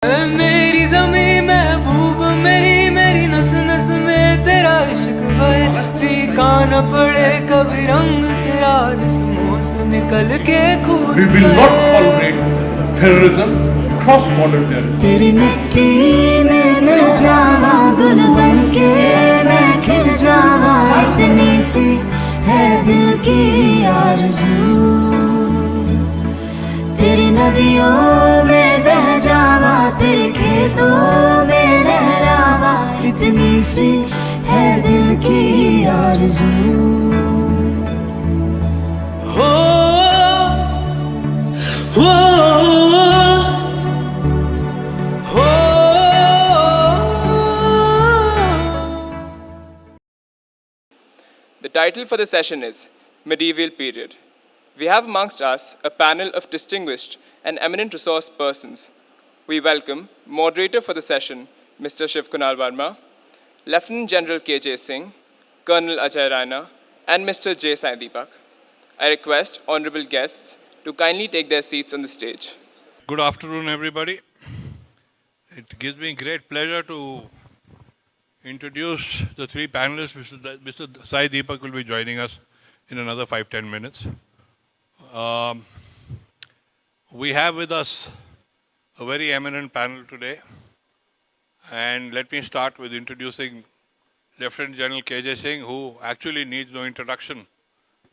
मेरी ज़मीं महबूब मेरी मेरी नस नस में तेरा इश्क बहे फीका न पड़े कभी रंग तेरा जिस्मों से निकल के खून We will not tolerate terrorism, cross-border terrorism. तेरी मिट्टी में मिल जावा गुल बन के मैं खिल जावा इतनी सी है दिल की आरज़ू तेरी नदियों में बह जावा तेरे खेतों में लहरावा इतनी सी है दिल की आरज़ू हो हो हो The title for the session is Medieval Period. We have amongst us a panel of distinguished and eminent resource persons. We welcome moderator for the session, Mr. Shiv Kunal Verma, Lieutenant General K.J. Singh, Colonel Ajay Raina, and Mr. J. Sai Deepak. I request honorable guests to kindly take their seats on the stage. Good afternoon, everybody. It gives me great pleasure to introduce the three panelists. Mr. Sai Deepak will be joining us in another 5-10 minutes. We have with us a very eminent panel today. And let me start with introducing Lieutenant General K.J. Singh, who actually needs no introduction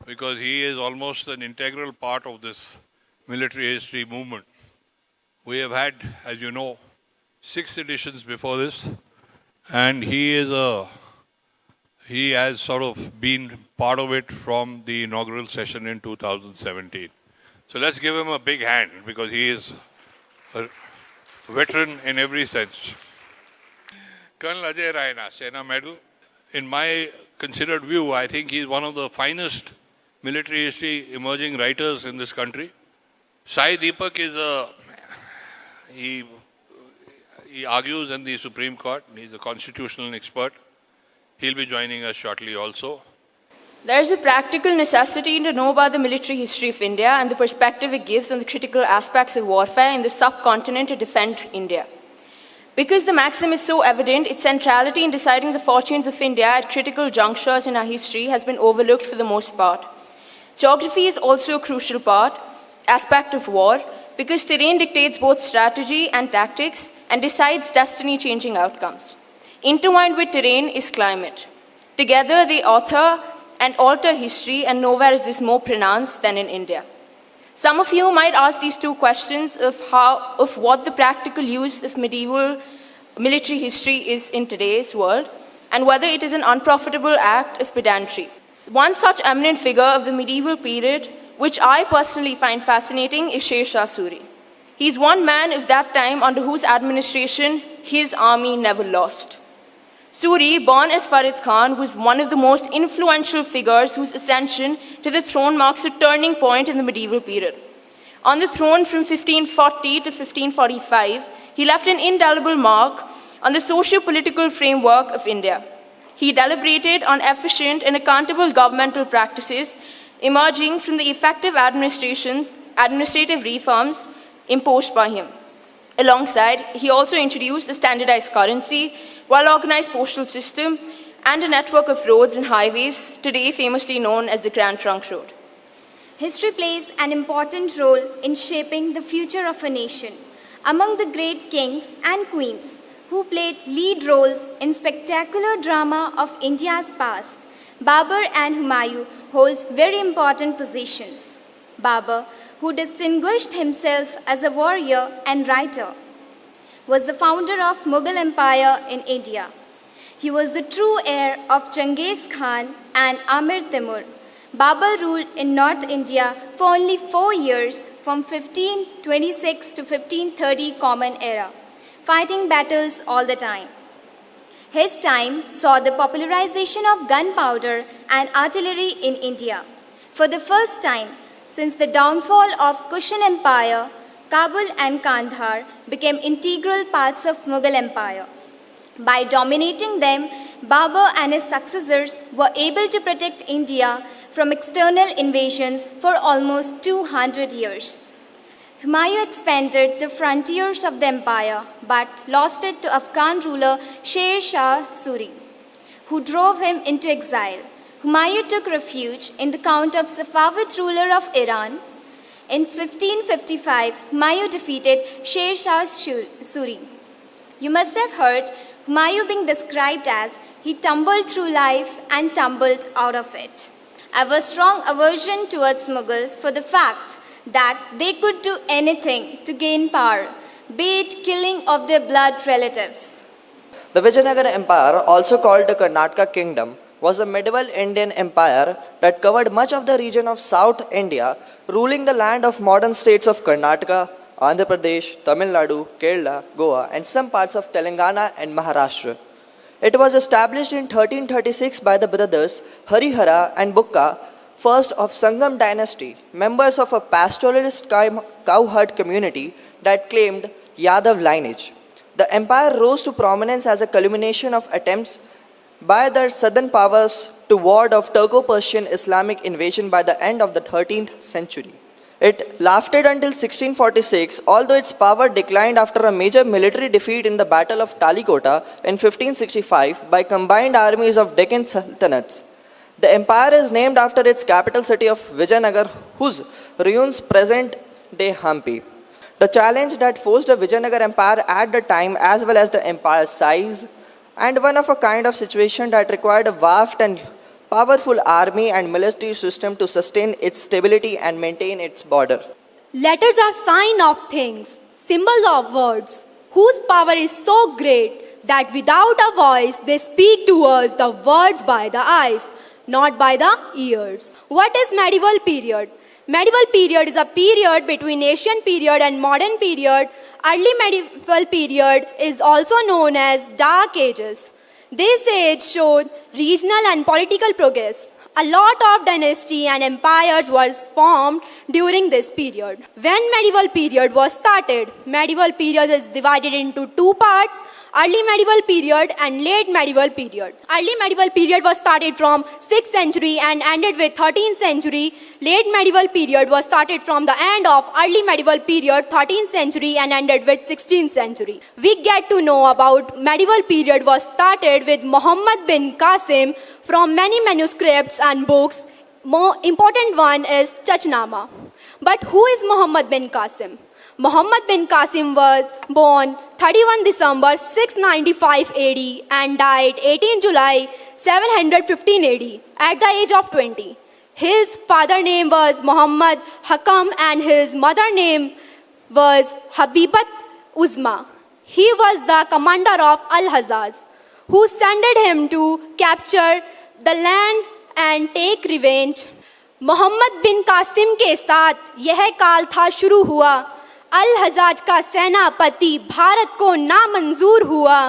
because he is almost an integral part of this military history movement. We have had, as you know, 6 editions before this, and he has sort of been part of it from the inaugural session in 2017. So let's give him a big hand because he is a veteran in every sense. Colonel Ajay Raina, Sena Medal. In my considered view, I think he's one of the finest military history emerging writers in this country. Sai Deepak is he argues in the Supreme Court. He's a constitutional expert. He'll be joining us shortly also. There is a practical necessity to know about the military history of India and the perspective it gives on the critical aspects of warfare in the subcontinent to defend India. Because the maxim is so evident, its centrality in deciding the fortunes of India at critical junctures in our history has been overlooked for the most part. Geography is also a crucial aspect of war, because terrain dictates both strategy and tactics and decides destiny-changing outcomes. Intertwined with terrain is climate. Together they author and alter history, and nowhere is this more pronounced than in India. Some of you might ask these two questions of what the practical use of medieval military history is in today's world, and whether it is an unprofitable act of pedantry. One such eminent figure of the medieval period, which I personally find fascinating, is Sher Shah Suri. He is one man of that time under whose administration his army never lost. Suri, born as Farid Khan, was one of the most influential figures whose ascension to the throne marks a turning point in the medieval period. On the throne from 1540 to 1545, he left an indelible mark on the socio-political framework of India. He deliberated on efficient and accountable governmental practices emerging from the effective administrative reforms imposed by him. Alongside, he also introduced a standardized currency, well-organized postal system, and a network of roads and highways, today famously known as the Grand Trunk Road. History plays an important role in shaping the future of a nation. Among the great kings and queens who played lead roles in spectacular drama of India's past, Babur and Humayun hold very important positions. Babur, who distinguished himself as a warrior and writer, was the founder of Mughal Empire in India. He was the true heir of Genghis Khan and Amir Timur. Babur ruled in North India for only 4 years, from 1526 to 1530 Common Era, fighting battles all the time. His time saw the popularization of gunpowder and artillery in India. For the first time since the downfall of Kushan Empire, Kabul and Kandahar became integral parts of Mughal Empire. By dominating them, Babur and his successors were able to protect India from external invasions for almost 200 years. Humayun expanded the frontiers of the empire but lost it to Afghan ruler Sher Shah Suri, who drove him into exile. Humayun took refuge in the court of Safavid ruler of Iran. In 1555, Humayun defeated Sher Shah Suri. You must have heard Humayun being described as he tumbled through life and tumbled out of it. I have a strong aversion towards Mughals for the fact that they could do anything to gain power, be it killing of their blood relatives. The Vijayanagara Empire, also called the Karnataka Kingdom, was a medieval Indian empire that covered much of the region of South India, ruling the land of modern states of Karnataka, Andhra Pradesh, Tamil Nadu, Kerala, Goa, and some parts of Telangana and Maharashtra. It was established in 1336 by the brothers Harihara and Bukka, first of Sangam dynasty, members of a pastoralist cowherd community that claimed Yadav lineage. The empire rose to prominence as a culmination of attempts by the southern powers to ward off Turco-Persian Islamic invasion by the end of the 13th century. It lasted until 1646, although its power declined after a major military defeat in the Battle of Talikota in 1565 by combined armies of Deccan Sultanates. The empire is named after its capital city of Vijayanagar, whose ruins present day Hampi. The challenge that forced the Vijayanagar Empire at the time, as well as the empire's size, and one of a kind of situation that required a vast and powerful army and military system to sustain its stability and maintain its border. Letters are sign of things, symbols of words, whose power is so great that without a voice they speak to us the words by the eyes, not by the ears. What is medieval period? Medieval period is a period between ancient period and modern period. Early medieval period is also known as Dark Ages. This age showed regional and political progress. A lot of dynasties and empires was formed during this period. When medieval period was started, medieval period is divided into two parts, early medieval period and late medieval period. Early medieval period was started from 6th century and ended with 13th century. Late medieval period was started from the end of early medieval period, 13th century, and ended with 16th century. We get to know about medieval period was started with Muhammad bin Qasim from many manuscripts and books. More important one is Chachnama. But who is Muhammad bin Qasim? Muhammad bin Qasim was born 31 December 695 AD and died 18 July 715 AD at the age of 20. His father name was Muhammad Hakam and his mother name was Habibat Uzma. He was the commander of Al-Hazaz, who sent him to capture the land and take revenge. Mohammad बिन कासिम के साथ यह काल था शुरू हुआ, अल-हजाज का सेनापति भारत को नामंजूर हुआ,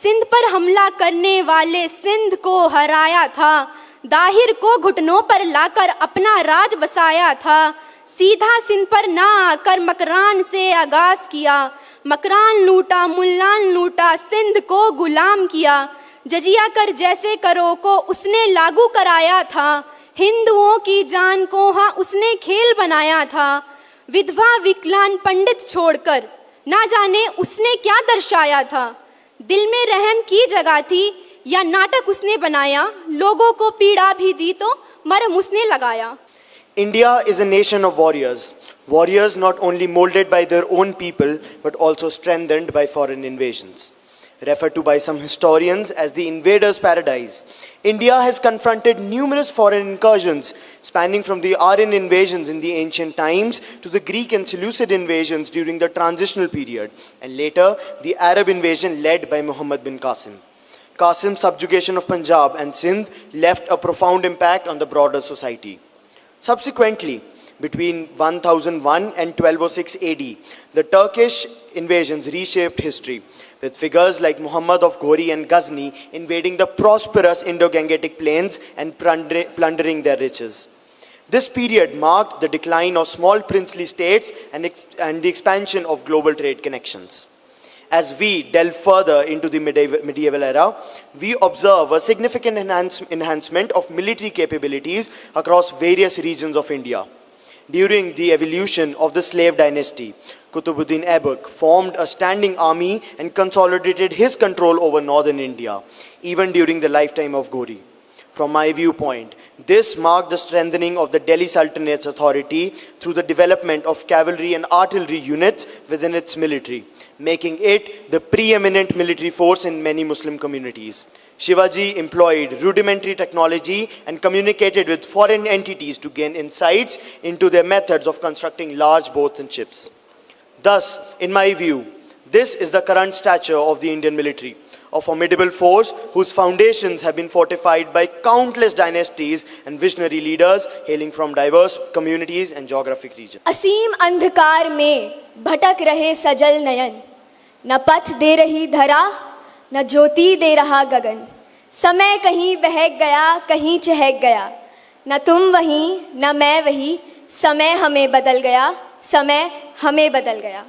सिंध पर हमला करने वाले सिंध को हराया था, दाहिर को घुटनों पर लाकर अपना राज बसाया था, सीधा सिंध पर ना आकर मकरान से आगाज किया, मकरान लूटा मुल्लान लूटा सिंध को गुलाम किया, जजिया कर जैसे करो को उसने लागू कराया था, हिंदुओं की जान को हाँ उसने खेल बनाया था, विधवा विकलांग पंडित छोड़कर ना जाने उसने क्या दर्शाया था, दिल में रहम की जगह थी या नाटक उसने बनाया, लोगों को पीड़ा भी दी तो मरहम उसने लगाया. India is a nation of warriors. Warriors not only molded by their own people but also strengthened by foreign invasions. Referred to by some historians as the invader's paradise, India has confronted numerous foreign incursions spanning from the Aryan invasions in the ancient times to the Greek and Seleucid invasions during the transitional period and later the Arab invasion led by Muhammad bin Qasim. Qasim's subjugation of Punjab and Sindh left a profound impact on the broader society. Subsequently, between 1001 and 1206 AD, the Turkish invasions reshaped history, with figures like Muhammad of Ghori and Ghazni invading the prosperous Indo-Gangetic plains and plundering their riches. This period marked the decline of small princely states and the expansion of global trade connections. As we delve further into the medieval era, we observe a significant enhancement of military capabilities across various regions of India. During the evolution of the slave dynasty, Qutbuddin Aibak formed a standing army and consolidated his control over northern India, even during the lifetime of Ghori. From my viewpoint, this marked the strengthening of the Delhi Sultanate's authority through the development of cavalry and artillery units within its military, making it the preeminent military force in many Muslim communities. Shivaji employed rudimentary technology and communicated with foreign entities to gain insights into their methods of constructing large boats and ships. Thus, in my view, this is the current stature of the Indian military, a formidable force whose foundations have been fortified by countless dynasties and visionary leaders hailing from diverse communities and geographic regions. असीम अंधकार में भटक रहे सजल नयन, न पथ दे रही धरा, न ज्योति दे रहा गगन. समय कहीं बहक गया, कहीं चहक गया, न तुम वहीं, न मैं वही, समय हमें बदल गया, समय हमें बदल गया.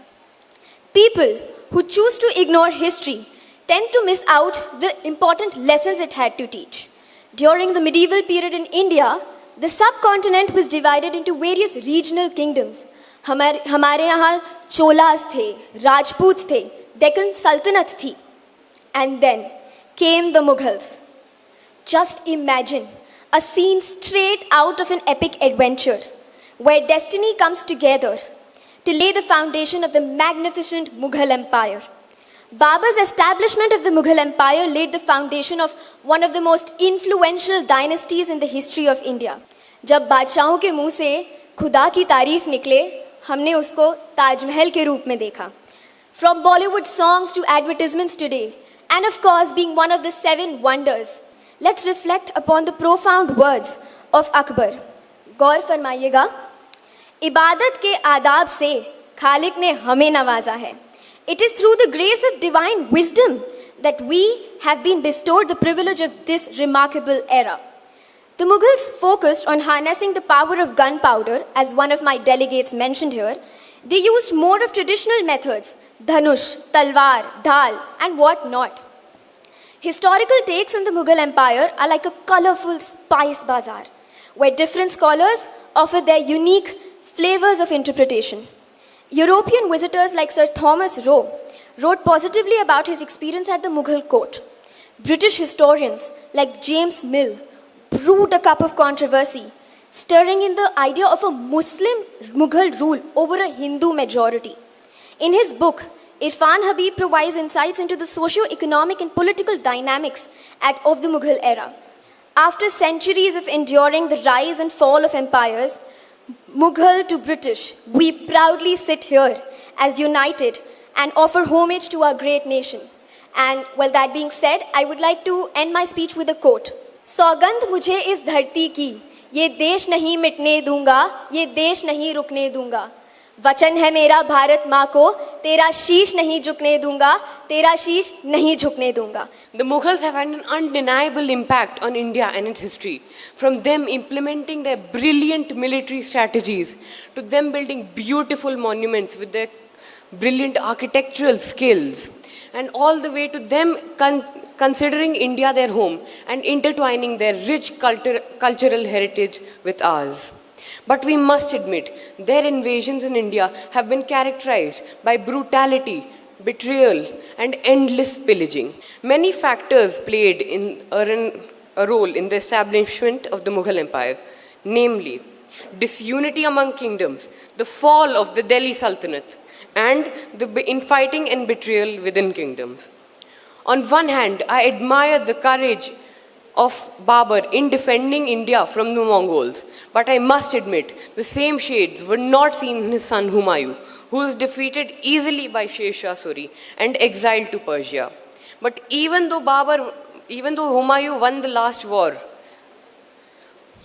People who choose to ignore history tend to miss out the important lessons it had to teach. During the medieval period in India, the subcontinent was divided into various regional kingdoms. हमारे यहाँ चोलास थे, राजपूत थे, Deccan Sultanate थी. And then came the Mughals. Just imagine a scene straight out of an epic adventure where destiny comes together to lay the foundation of the magnificent Mughal Empire. Babur's establishment of the Mughal Empire laid the foundation of one of the most influential dynasties in the history of India. जब बादशाहों के मुंह से खुदा की तारीफ निकले, हमने उसको ताजमहल के रूप में देखा. From Bollywood songs to advertisements today, and of course being one of the 7 wonders, let's reflect upon the profound words of Akbar. गौर फरमाइएगा, इबादत के आदाब से खालिक ने हमें नवाजा है. It is through the grace of divine wisdom that we have been bestowed the privilege of this remarkable era. The Mughals focused on harnessing the power of gunpowder, as one of my delegates mentioned here. They used more of traditional methods, dhanush, talwar, dhal, and what not. Historical takes on the Mughal Empire are like a colorful spice bazaar, where different scholars offer their unique flavors of interpretation. European visitors like Sir Thomas Roe wrote positively about his experience at the Mughal court. British historians like James Mill brewed a cup of controversy, stirring in the idea of a Muslim Mughal rule over a Hindu majority. In his book, Irfan Habib provides insights into the socio-economic and political dynamics of the Mughal era. After centuries of enduring the rise and fall of empires, Mughal to British, we proudly sit here as united and offer homage to our great nation. And well, that being said, I would like to end my speech with a quote. सौगंध मुझे इस धरती की, ये देश नहीं मिटने दूंगा, ये देश नहीं रुकने दूंगा. वचन है मेरा भारत माँ को, तेरा शीश नहीं झुकने दूंगा, तेरा शीश नहीं झुकने दूंगा. The Mughals have had an undeniable impact on India and its history. From them implementing their brilliant military strategies, to them building beautiful monuments with their brilliant architectural skills, and all the way to them considering India their home and intertwining their rich cultural heritage with ours. But we must admit, their invasions in India have been characterized by brutality, betrayal, and endless pillaging. Many factors played a role in the establishment of the Mughal Empire, namely disunity among kingdoms, the fall of the Delhi Sultanate, and the infighting and betrayal within kingdoms. On one hand, I admire the courage of Babur in defending India from the Mongols. But I must admit, the same shades were not seen in his son Humayun, who was defeated easily by Sher Shah Suri and exiled to Persia. But even though Humayun won the last war,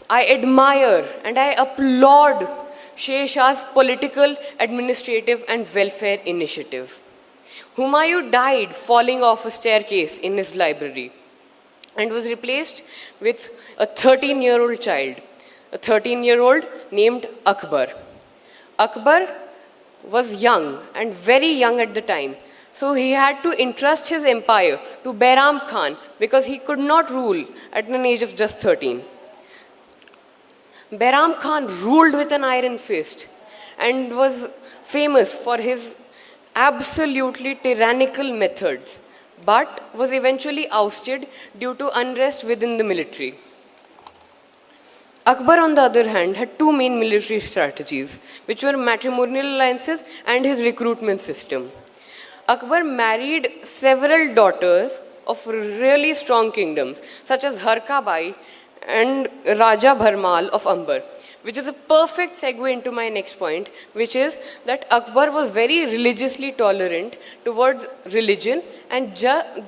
I admire and I applaud Sher Shah's political, administrative and welfare initiative. Humayun died falling off a staircase in his library and was replaced with a 13-year-old child, a 13-year-old named Akbar. Akbar was young and very young at the time, so he had to entrust his empire to Bairam Khan because he could not rule at an age of just 13. Behram Khan ruled with an iron fist and was famous for his absolutely tyrannical methods, but was eventually ousted due to unrest within the military. Akbar, on the other hand, had two main military strategies, which were matrimonial alliances and his recruitment system. Akbar married several daughters of really strong kingdoms, such as Harka Bai and Raja Bharmal of Amber, which is a perfect segue into my next point, which is that Akbar was very religiously tolerant towards religion and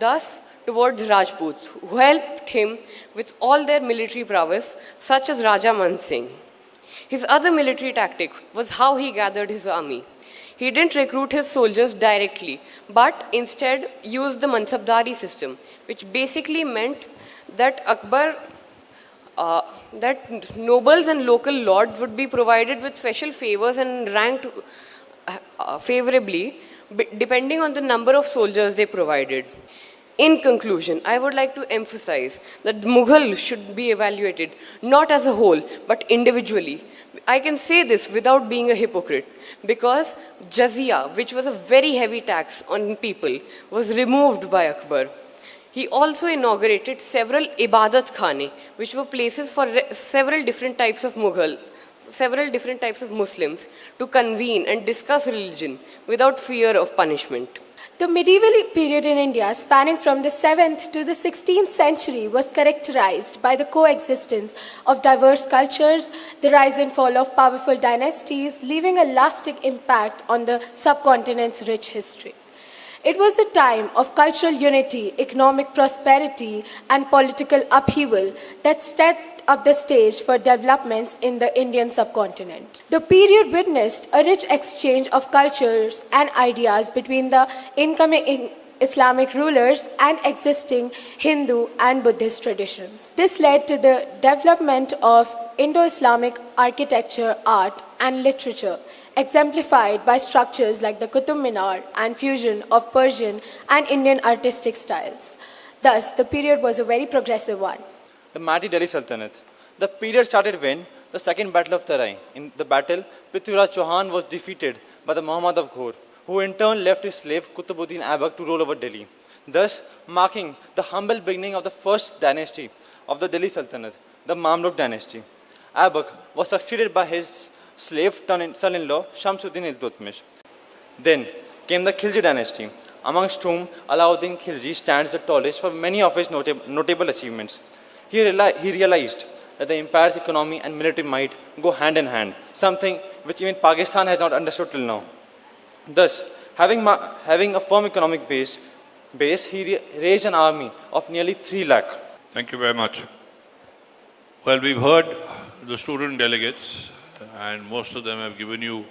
thus towards Rajputs, who helped him with all their military prowess, such as Raja Man Singh. His other military tactic was how he gathered his army. He didn't recruit his soldiers directly, but instead used the Mansabdari system, which basically meant that that nobles and local lords would be provided with special favors and ranked favorably depending on the number of soldiers they provided. In conclusion, I would like to emphasize that the Mughal should be evaluated not as a whole, but individually. I can say this without being a hypocrite, because jizya, which was a very heavy tax on people, was removed by Akbar. He also inaugurated several ibadat khane, which were places for several different types of Muslims to convene and discuss religion without fear of punishment. The medieval period in India, spanning from the 7th to the 16th century, was characterized by the coexistence of diverse cultures, the rise and fall of powerful dynasties, leaving a lasting impact on the subcontinent's rich history. It was a time of cultural unity, economic prosperity, and political upheaval that set up the stage for developments in the Indian subcontinent. The period witnessed a rich exchange of cultures and ideas between the incoming Islamic rulers and existing Hindu and Buddhist traditions. This led to the development of Indo-Islamic architecture, art, and literature, exemplified by structures like the Qutub Minar and fusion of Persian and Indian artistic styles. Thus, the period was a very progressive one. The mighty Delhi Sultanate. The period started when the Second Battle of Tarai. In the battle, Prithviraj Chauhan was defeated by the Muhammad of Ghor, who in turn left his slave Qutbuddin Aibak to rule over Delhi, thus marking the humble beginning of the first dynasty of the Delhi Sultanate, the Mamluk dynasty. Aibak was succeeded by his slave son-in-law Shamsuddin Iltutmish. Then came the Khilji dynasty, amongst whom Alauddin Khilji stands the tallest for many of his notable achievements. He realized that the empire's economy and military might go hand in hand, something which even Pakistan has not understood till now. Thus, having a firm economic base, he raised an army of nearly 3 lakh. Thank you very much. Well, we've heard the student delegates, and most of them have given you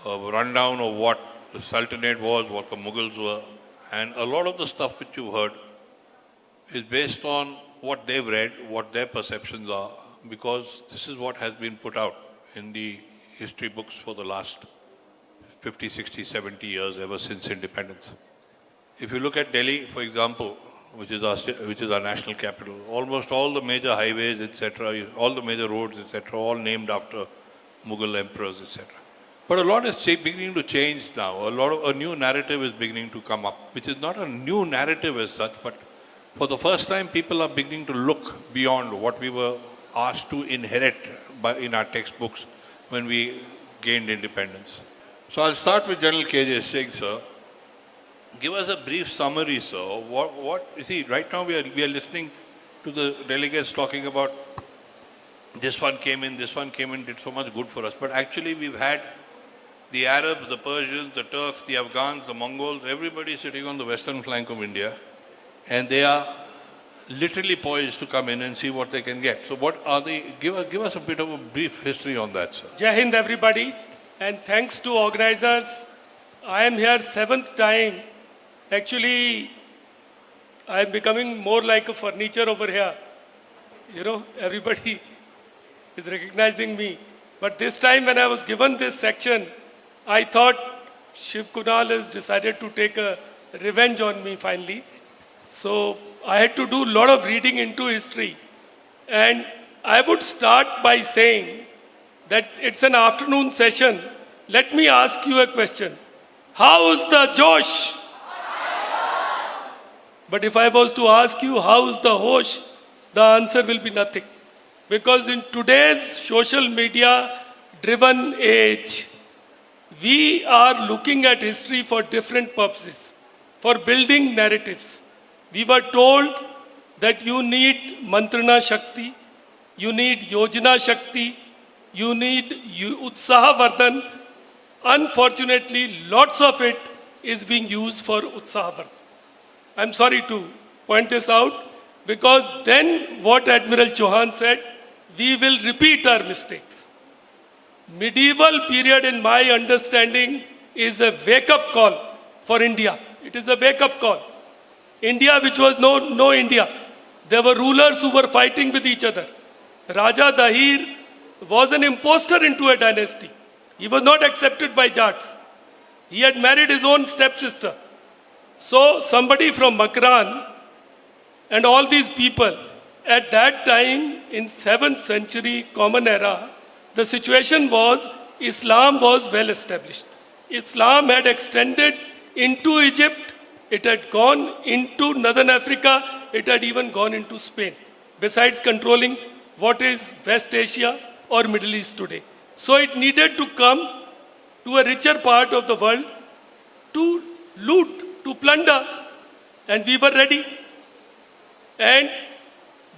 a rundown of what the Sultanate was, what the Mughals were, and a lot of the stuff which you've heard is based on what they've read, what their perceptions are, because this is what has been put out in the history books for the last 50, 60, 70 years, ever since independence. If you look at Delhi, for example, which is our national capital, almost all the major highways, etc., all the major roads, etc., all named after Mughal emperors, etc. But a lot is beginning to change now. A new narrative is beginning to come up, which is not a new narrative as such, but for the first time, people are beginning to look beyond what we were asked to inherit in our textbooks when we gained independence. So I'll start with General K.J. Singh, sir. Give us a brief summary, sir. What you see, right now we are listening to the delegates talking about this one came in, did so much good for us. But actually we've had the Arabs, the Persians, the Turks, the Afghans, the Mongols, everybody sitting on the western flank of India. And they are literally poised to come in and see what they can get. So what are they? Give us a bit of a brief history on that, sir. Jai Hind, everybody. And thanks to organizers. I am here 7th time. Actually, I am becoming more like a furniture over here. You know, everybody is recognizing me. But this time when I was given this section, I thought Shiv Kunal has decided to take a revenge on me finally. So I had to do a lot of reading into history. And I would start by saying that it's an afternoon session. Let me ask you a question. How's the Josh? But if I was to ask you, how's the Hosh? The answer will be nothing. Because in today's social media driven age, we are looking at history for different purposes, for building narratives. We were told that you need Mantrana Shakti, you need Yojana Shakti, you need Utsaha Vardhan. Unfortunately, lots of it is being used for Utsaha Vardhan. I'm sorry to point this out, because then what Admiral Chauhan said, we will repeat our mistakes. Medieval period, in my understanding, is a wake-up call for India. It is a wake-up call. India, which was no India. There were rulers who were fighting with each other. Raja Dahir was an impostor into a dynasty. He was not accepted by Jats. He had married his own stepsister. So somebody from Makran and all these people, at that time in 7th century Common Era, the situation was Islam was well established. Islam had extended into Egypt, it had gone into Northern Africa, it had even gone into Spain, besides controlling what is West Asia or Middle East today. So it needed to come to a richer part of the world to loot, to plunder, and we were ready. And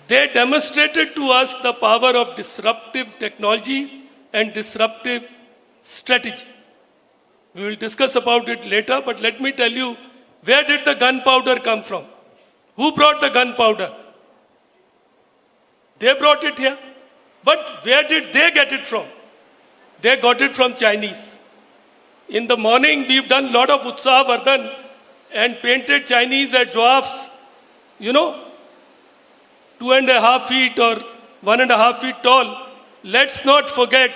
they demonstrated to us the power of disruptive technology and disruptive strategy. We will discuss about it later, but let me tell you, where did the gunpowder come from? Who brought the gunpowder? They brought it here. But where did they get it from? They got it from Chinese. In the morning, we've done a lot of Utsaha Vardhan and painted Chinese as dwarfs, 2.5 feet or 1.5 feet tall. Let's not forget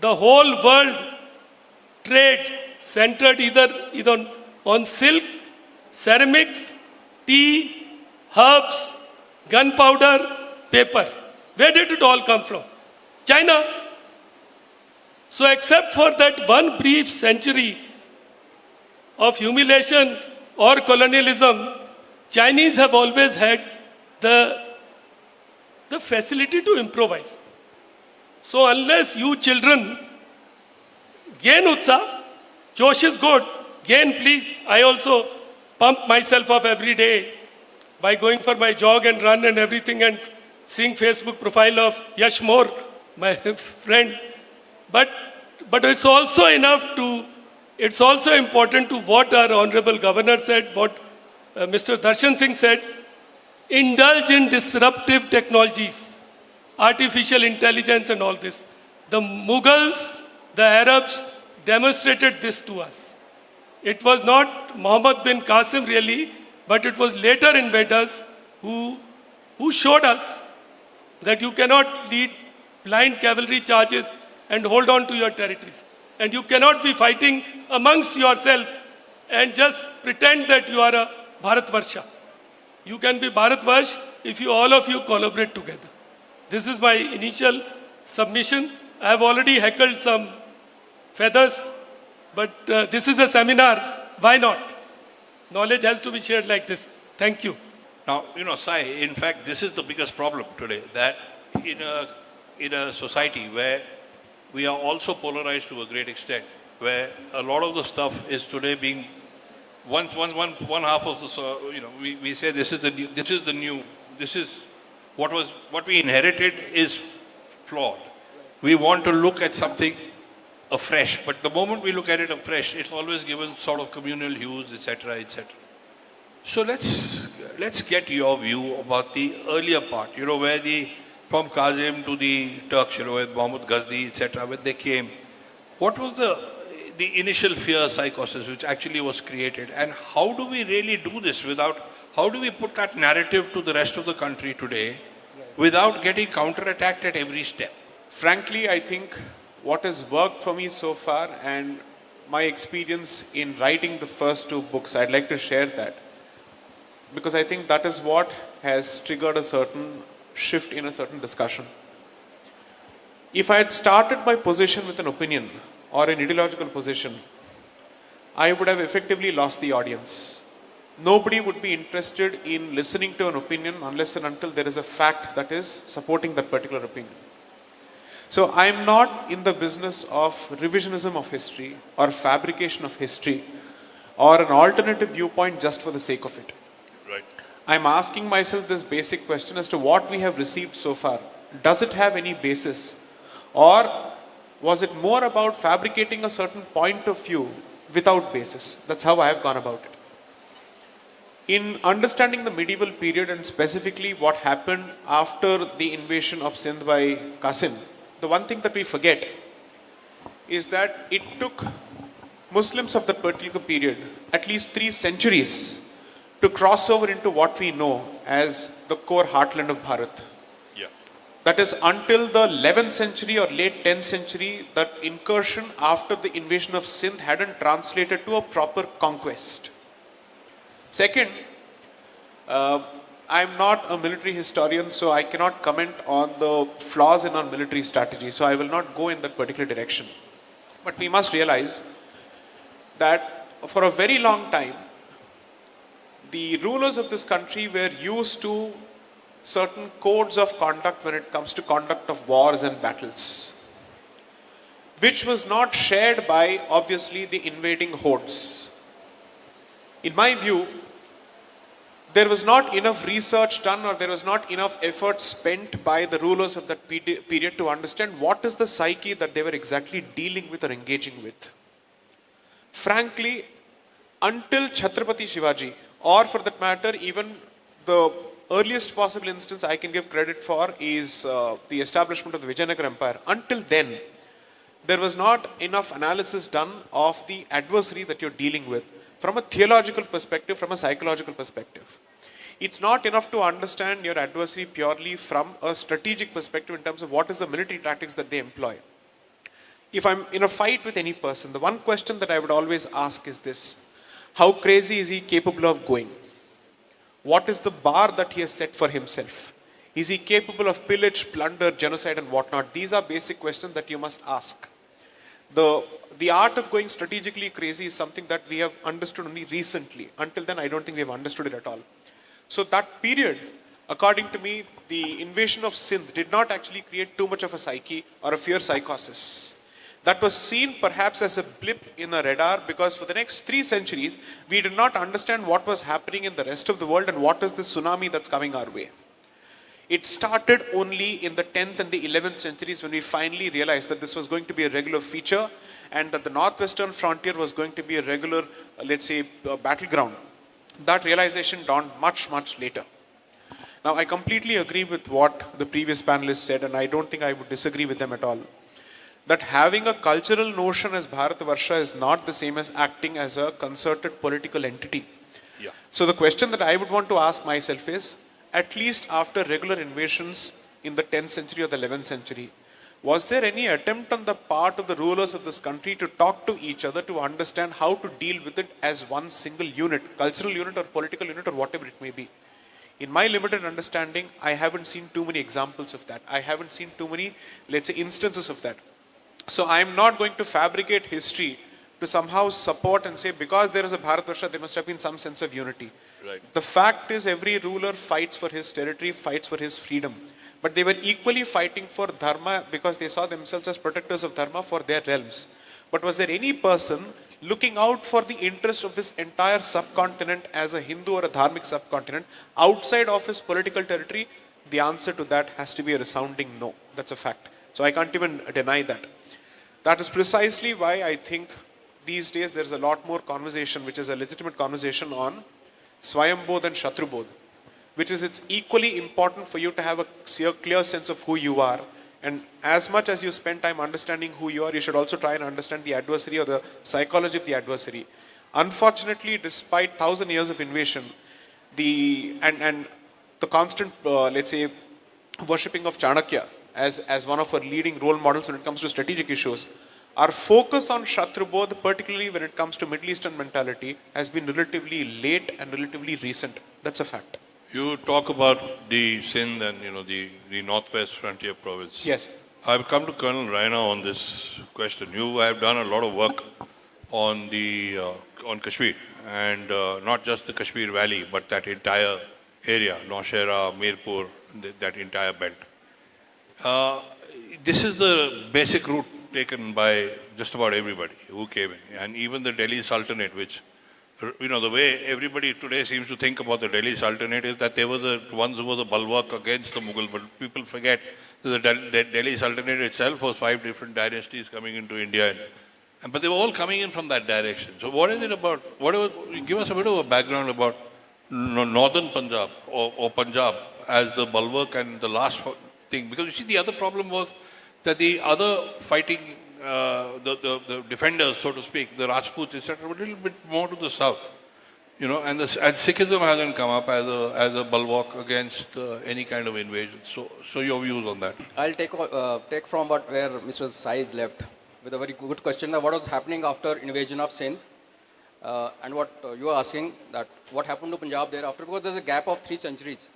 the whole world trade centered either on silk, ceramics, tea, herbs, gunpowder, paper. Where did it all come from? China. So except for that one brief century of humiliation or colonialism, Chinese have always had the facility to improvise. So unless you children gain utsaha, Josh is good, gain please. I also pump myself up every day by going for my jog and run and everything and seeing Facebook profile of Yash Moore, my friend. But it's also it's also important to what our Honorable Governor said, what Mr. Darshan Singh said, indulge in disruptive technologies, artificial intelligence and all this. The Mughals, the Arabs demonstrated this to us. It was not Muhammad bin Qasim really, but it was later invaders who showed us that you cannot lead blind cavalry charges and hold on to your territories. And you cannot be fighting amongst yourself and just pretend that you are a Bharatvarsha. You can be Bharatvarsh if all of you collaborate together. This is my initial submission. I have already heckled some feathers, but this is a seminar. Why not? Knowledge has to be shared like this. Thank you. Now, Sai, in fact, this is the biggest problem today, that in a society where we are also polarized to a great extent, where a lot of the stuff is today being, one half of the, we say this is what we inherited is flawed. We want to look at something afresh, but the moment we look at it afresh, it's always given sort of communal hues, etc., etc. So let's get your view about the earlier part, where from Kazim to the Turks, with Muhammad Ghazni, etc., when they came. What was the initial fear psychosis which actually was created, and how do we really do this how do we put that narrative to the rest of the country today without getting counterattacked at every step? Frankly, I think what has worked for me so far and my experience in writing the first 2 books, I'd like to share that. Because I think that is what has triggered a certain shift in a certain discussion. If I had started my position with an opinion or an ideological position, I would have effectively lost the audience. Nobody would be interested in listening to an opinion unless and until there is a fact that is supporting that particular opinion. So I am not in the business of revisionism of history or fabrication of history or an alternative viewpoint just for the sake of it. Right. I'm asking myself this basic question as to what we have received so far. Does it have any basis? Or was it more about fabricating a certain point of view without basis? That's how I have gone about it. In understanding the medieval period and specifically what happened after the invasion of Sindh by Qasim, the one thing that we forget is that it took Muslims of that particular period at least 3 centuries to cross over into what we know as the core heartland of Bharat. Yeah. That is until the 11th century or late 10th century, that incursion after the invasion of Sindh hadn't translated to a proper conquest. Second, I'm not a military historian, so I cannot comment on the flaws in our military strategy, so I will not go in that particular direction. But we must realize that for a very long time, the rulers of this country were used to certain codes of conduct when it comes to conduct of wars and battles, which was not shared by, obviously, the invading hordes. In my view, there was not enough research done or there was not enough effort spent by the rulers of that period to understand what is the psyche that they were exactly dealing with or engaging with. Frankly, until Chhatrapati Shivaji, or for that matter, even the earliest possible instance I can give credit for is the establishment of the Vijayanagara Empire. Until then, there was not enough analysis done of the adversary that you're dealing with from a theological perspective, from a psychological perspective. It's not enough to understand your adversary purely from a strategic perspective in terms of what is the military tactics that they employ. If I'm in a fight with any person, the one question that I would always ask is this: how crazy is he capable of going? What is the bar that he has set for himself? Is he capable of pillage, plunder, genocide and whatnot? These are basic questions that you must ask. The art of going strategically crazy is something that we have understood only recently. Until then, I don't think we have understood it at all. So that period, according to me, the invasion of Sindh did not actually create too much of a psyche or a fear psychosis. That was seen perhaps as a blip in a radar, because for the next 3 centuries, we did not understand what was happening in the rest of the world and what is the tsunami that's coming our way. It started only in the 10th and the 11th centuries when we finally realized that this was going to be a regular feature and that the northwestern frontier was going to be a regular, let's say, battleground. That realization dawned much, much later. Now, I completely agree with what the previous panelists said, and I don't think I would disagree with them at all. That having a cultural notion as Bharatavarsha is not the same as acting as a concerted political entity. Yeah. So the question that I would want to ask myself is, at least after regular invasions in the 10th century or the 11th century, was there any attempt on the part of the rulers of this country to talk to each other to understand how to deal with it as one single unit, cultural unit or political unit or whatever it may be? In my limited understanding, I haven't seen too many examples of that. I haven't seen too many, let's say, instances of that. So I'm not going to fabricate history to somehow support and say, because there is a Bharatvarsha, there must have been some sense of unity. Right. The fact is, every ruler fights for his territory, fights for his freedom. But they were equally fighting for Dharma because they saw themselves as protectors of Dharma for their realms. But was there any person looking out for the interest of this entire subcontinent as a Hindu or a Dharmic subcontinent outside of his political territory? The answer to that has to be a resounding no. That's a fact. So I can't even deny that. That is precisely why I think these days there's a lot more conversation, which is a legitimate conversation on Swayambodh and Shatrubodh, which is it's equally important for you to have a clear sense of who you are. And as much as you spend time understanding who you are, you should also try and understand the adversary or the psychology of the adversary. Unfortunately, despite 1,000 years of invasion, the constant, let's say, worshipping of Chanakya as one of our leading role models when it comes to strategic issues, our focus on Shatrubodh, particularly when it comes to Middle Eastern mentality, has been relatively late and relatively recent. That's a fact. You talk about the Sindh and the northwest frontier province. Yes. I've come to Colonel Raina on this question. You have done a lot of work on on Kashmir, and not just the Kashmir Valley, but that entire area, Naushera, Mirpur, that entire belt. This is the basic route taken by just about everybody who came in, and even the Delhi Sultanate, which, the way everybody today seems to think about the Delhi Sultanate is that they were the ones who were the bulwark against the Mughal, but people forget that the Delhi Sultanate itself was 5 different dynasties coming into India, but they were all coming in from that direction. So what is it about, give us a bit of a background about northern Punjab or Punjab as the bulwark and the last thing, because you see the other problem was that the other fighting, the defenders, so to speak, the Rajputs, etc., were a little bit more to the south, and Sikhism hasn't come up as a bulwark against any kind of invasion. So your views on that? I'll take from where Mr. Sai is left with a very good question of what was happening after invasion of Sindh, and what you are asking, that what happened to Punjab thereafter, because there's a gap of 3 centuries.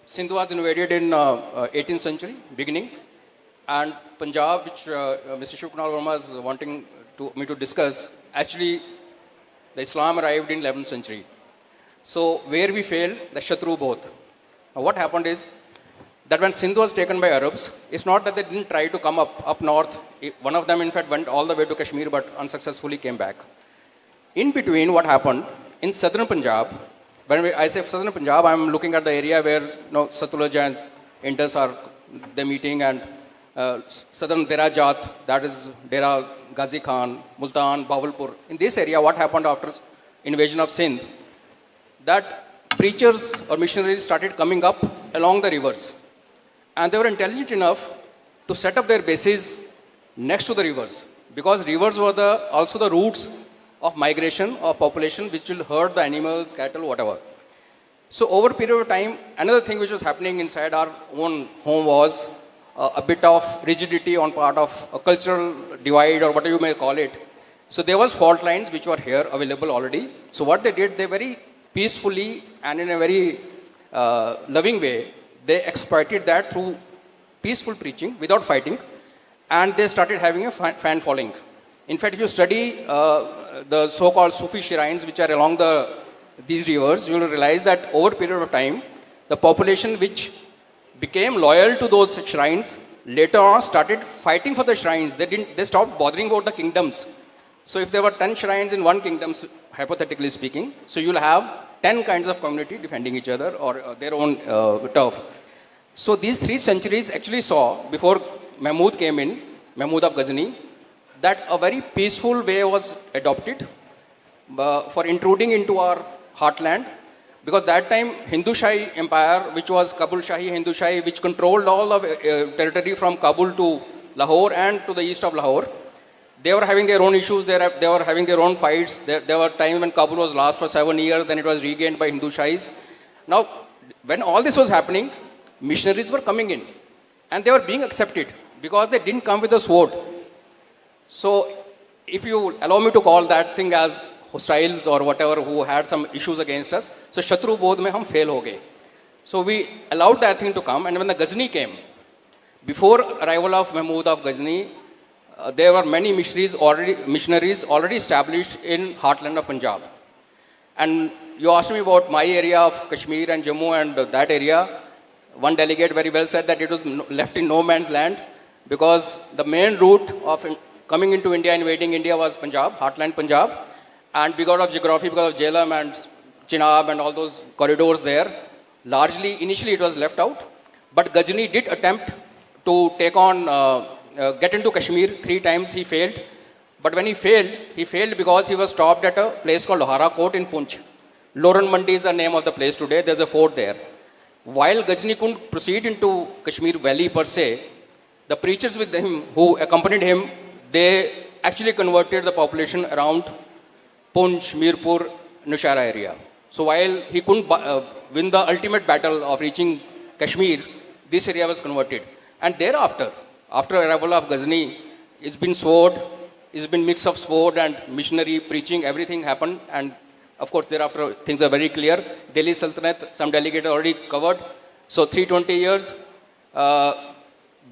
Sindh was invaded in 18th century beginning, and Punjab, which Mr. Shiv Kunal Verma is wanting me to discuss, actually the Islam arrived in 11th century. So where we failed, the Shatru both. Now what happened is that when Sindh was taken by Arabs, it's not that they didn't try to come up north. One of them in fact went all the way to Kashmir but unsuccessfully came back. In between, what happened in southern Punjab, when I say southern Punjab, I'm looking at the area where Satluj and Indus are the meeting, and southern Dera Jat, that is Dera Ghazi Khan, Multan, Bahawalpur. In this area, what happened after invasion of Sindh, that preachers or missionaries started coming up along the rivers. And they were intelligent enough to set up their bases next to the rivers, because rivers were also the routes of migration of population, which will hurt the animals, cattle, whatever. So over a period of time, another thing which was happening inside our own home was a bit of rigidity on part of a cultural divide or whatever you may call it. So there was fault lines which were here available already. So what they did, they very peacefully and in a very loving way, they exploited that through peaceful preaching without fighting, and they started having a fan following. In fact, if you study the so-called Sufi shrines which are along these rivers, you will realize that over a period of time, the population which became loyal to those shrines later on started fighting for the shrines. They stopped bothering about the kingdoms. So if there were 10 shrines in one kingdom, hypothetically speaking, so you'll have 10 kinds of community defending each other or their own turf. So these 3 centuries actually saw, before Mahmud came in, Mahmud of Ghazni, that a very peaceful way was adopted for intruding into our heartland, because that time Hindu Shahi Empire, which was Kabul Shahi Hindu Shahi, which controlled all the territory from Kabul to Lahore and to the east of Lahore, they were having their own issues, they were having their own fights. There were times when Kabul was lost for 7 years, then it was regained by Hindu Shahis. Now, when all this was happening, missionaries were coming in, and they were being accepted because they didn't come with a sword. So, if you allow me to call that thing as hostiles or whatever who had some issues against us, so Shatru Bodh mein hum fail ho gaye. So we allowed that thing to come, and when the Ghazni came, before arrival of Mahmud of Ghazni, there were many missionaries already established in heartland of Punjab. And you asked me about my area of Kashmir and Jammu and that area. One delegate very well said that it was left in no man's land, because the main route of coming into India, invading India was Punjab, heartland Punjab. And because of geography, because of Jhelum and Chenab and all those corridors there, largely, initially it was left out. But Ghazni did attempt to take on, get into Kashmir 3 times, he failed. But when he failed because he was stopped at a place called Lohara Court in Poonch. Loran Mandi is the name of the place today, there's a fort there. While Ghazni couldn't proceed into Kashmir Valley per se, the preachers with him who accompanied him, they actually converted the population around Poonch, Mirpur, Naushera area. So while he couldn't win the ultimate battle of reaching Kashmir, this area was converted. And thereafter, after arrival of Ghazni, it's been sword, it's been mix of sword and missionary preaching, everything happened. And of course, thereafter, things are very clear. Delhi Sultanate, some delegate already covered. So 320 years,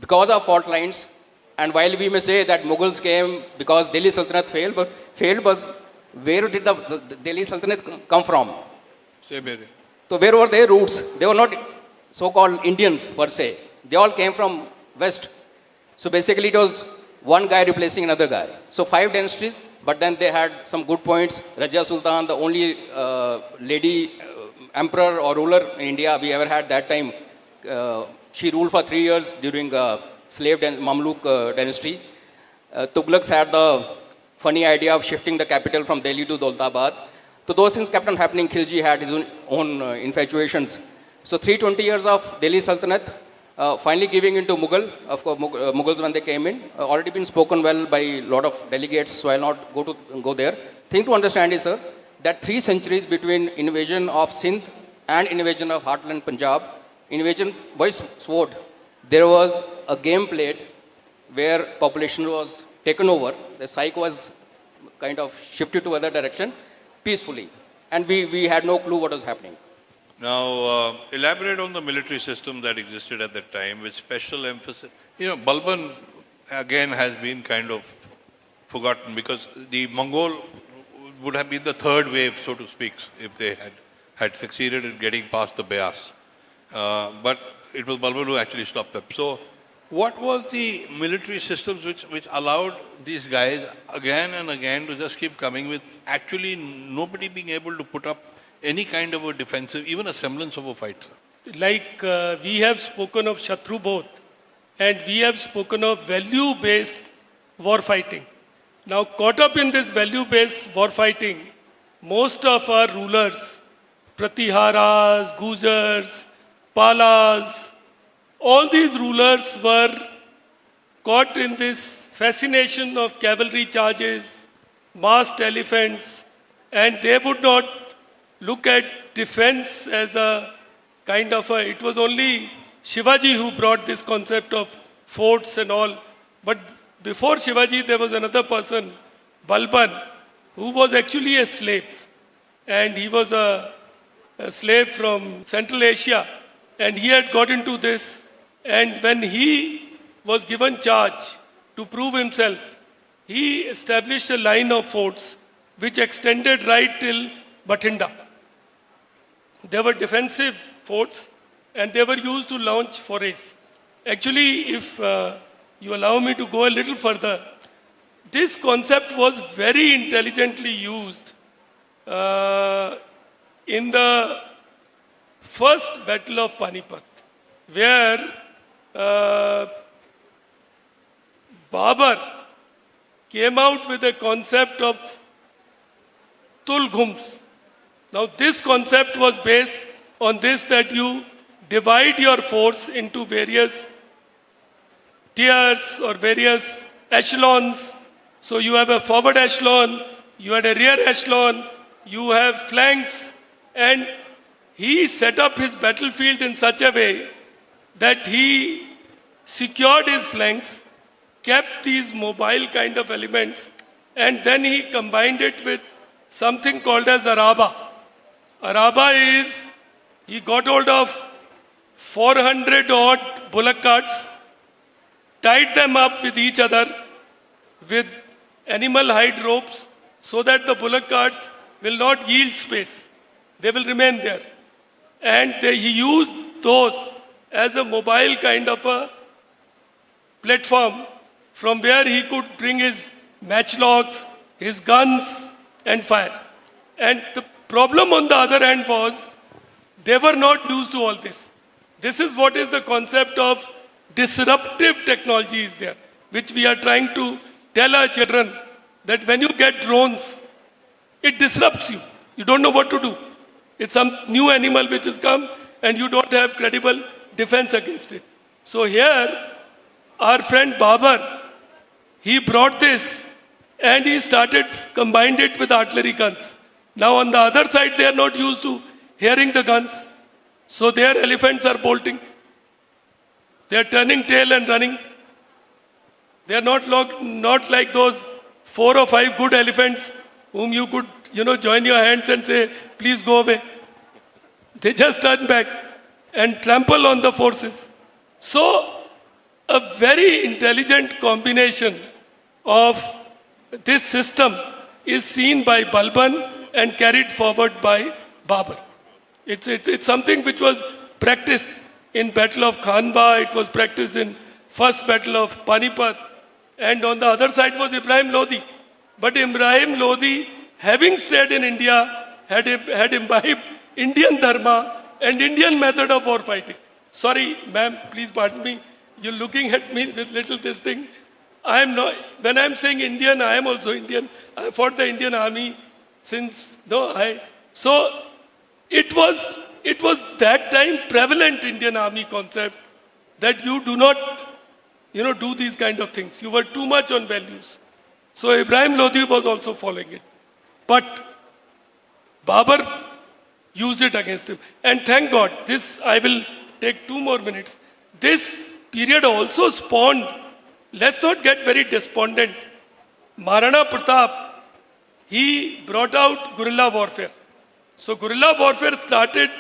because of fault lines. And while we may say that Mughals came because Delhi Sultanate failed was where did the Delhi Sultanate come from? So where were their roots? They were not so-called Indians per se. They all came from West. So basically it was one guy replacing another guy. So 5 dynasties, but then they had some good points. Raja Sultan, the only lady emperor or ruler in India we ever had that time. She ruled for 3 years during slave Mamluk dynasty. Tughlaqs had the funny idea of shifting the capital from Delhi to Daulatabad. So those things kept on happening. Khilji had his own infatuations. So 320 years of Delhi Sultanate, finally giving into Mughal. Of course, Mughals when they came in, already been spoken well by a lot of delegates, so I'll not go there. Thing to understand is, sir, that 3 centuries between invasion of Sindh and invasion of Heartland Punjab, invasion by sword, there was a game played where population was taken over, the psyche was kind of shifted to other direction peacefully. And we had no clue what was happening. Now, elaborate on the military system that existed at that time with special emphasis. Balban again has been kind of forgotten because the Mongol would have been the third wave, so to speak, if they had succeeded in getting past the Beas. But it was Balban who actually stopped them. So, what was the military systems which allowed these guys again and again to just keep coming with actually nobody being able to put up any kind of a defensive, even a semblance of a fight, sir? Like we have spoken of Shatru Bodh and we have spoken of value-based war fighting. Now, caught up in this value-based war fighting, most of our rulers, Pratiharas, Gujars, Palas, all these rulers were caught in this fascination of cavalry charges, masked elephants, and they would not look at defense as a kind of it was only Shivaji who brought this concept of forts and all. But before Shivaji, there was another person, Balban, who was actually a slave. And he was a slave from Central Asia. And he had got into this. And when he was given charge to prove himself, he established a line of forts which extended right till Bathinda. They were defensive forts and they were used to launch forays. Actually, if you allow me to go a little further, this concept was very intelligently used in the first battle of Panipat, where Babur came out with a concept of Tulghums. Now this concept was based on this, that you divide your force into various tiers or various echelons. So you have a forward echelon, you had a rear echelon, you have flanks, and he set up his battlefield in such a way that he secured his flanks, kept these mobile kind of elements, and then he combined it with something called as Araba. Araba is, he got hold of 400 odd bullock carts, tied them up with each other with animal hide ropes so that the bullock carts will not yield space. They will remain there. And he used those as a mobile kind of a platform from where he could bring his matchlocks, his guns and fire. And the problem on the other hand was they were not used to all this. This is what is the concept of disruptive technology is there, which we are trying to tell our children that when you get drones, it disrupts you. You don't know what to do. It's some new animal which has come and you don't have credible defense against it. So here, our friend Babur, he brought this and he started combined it with artillery guns. Now on the other side, they are not used to hearing the guns. So their elephants are bolting. They are turning tail and running. They are not like those 4 or 5 good elephants whom you could, join your hands and say, please go away. They just turn back and trample on the forces. So a very intelligent combination of this system is seen by Balban and carried forward by Babur. It's something which was practiced in Battle of Khanwa, it was practiced in First Battle of Panipat, and on the other side was Ibrahim Lodi. But Ibrahim Lodi, having stayed in India, had imbibed Indian Dharma and Indian method of war fighting. Sorry, ma'am, please pardon me. You're looking at me with little this thing. I am not, when I am saying Indian, I am also Indian. I fought the Indian army since, so it was that time prevalent Indian army concept that you do not, do these kind of things. You were too much on values. So Ibrahim Lodi was also following it. But Babur used it against him. And thank God, this, I will take 2 more minutes. This period also spawned, let's not get very despondent. Maharana Pratap, he brought out guerrilla warfare. So guerrilla warfare started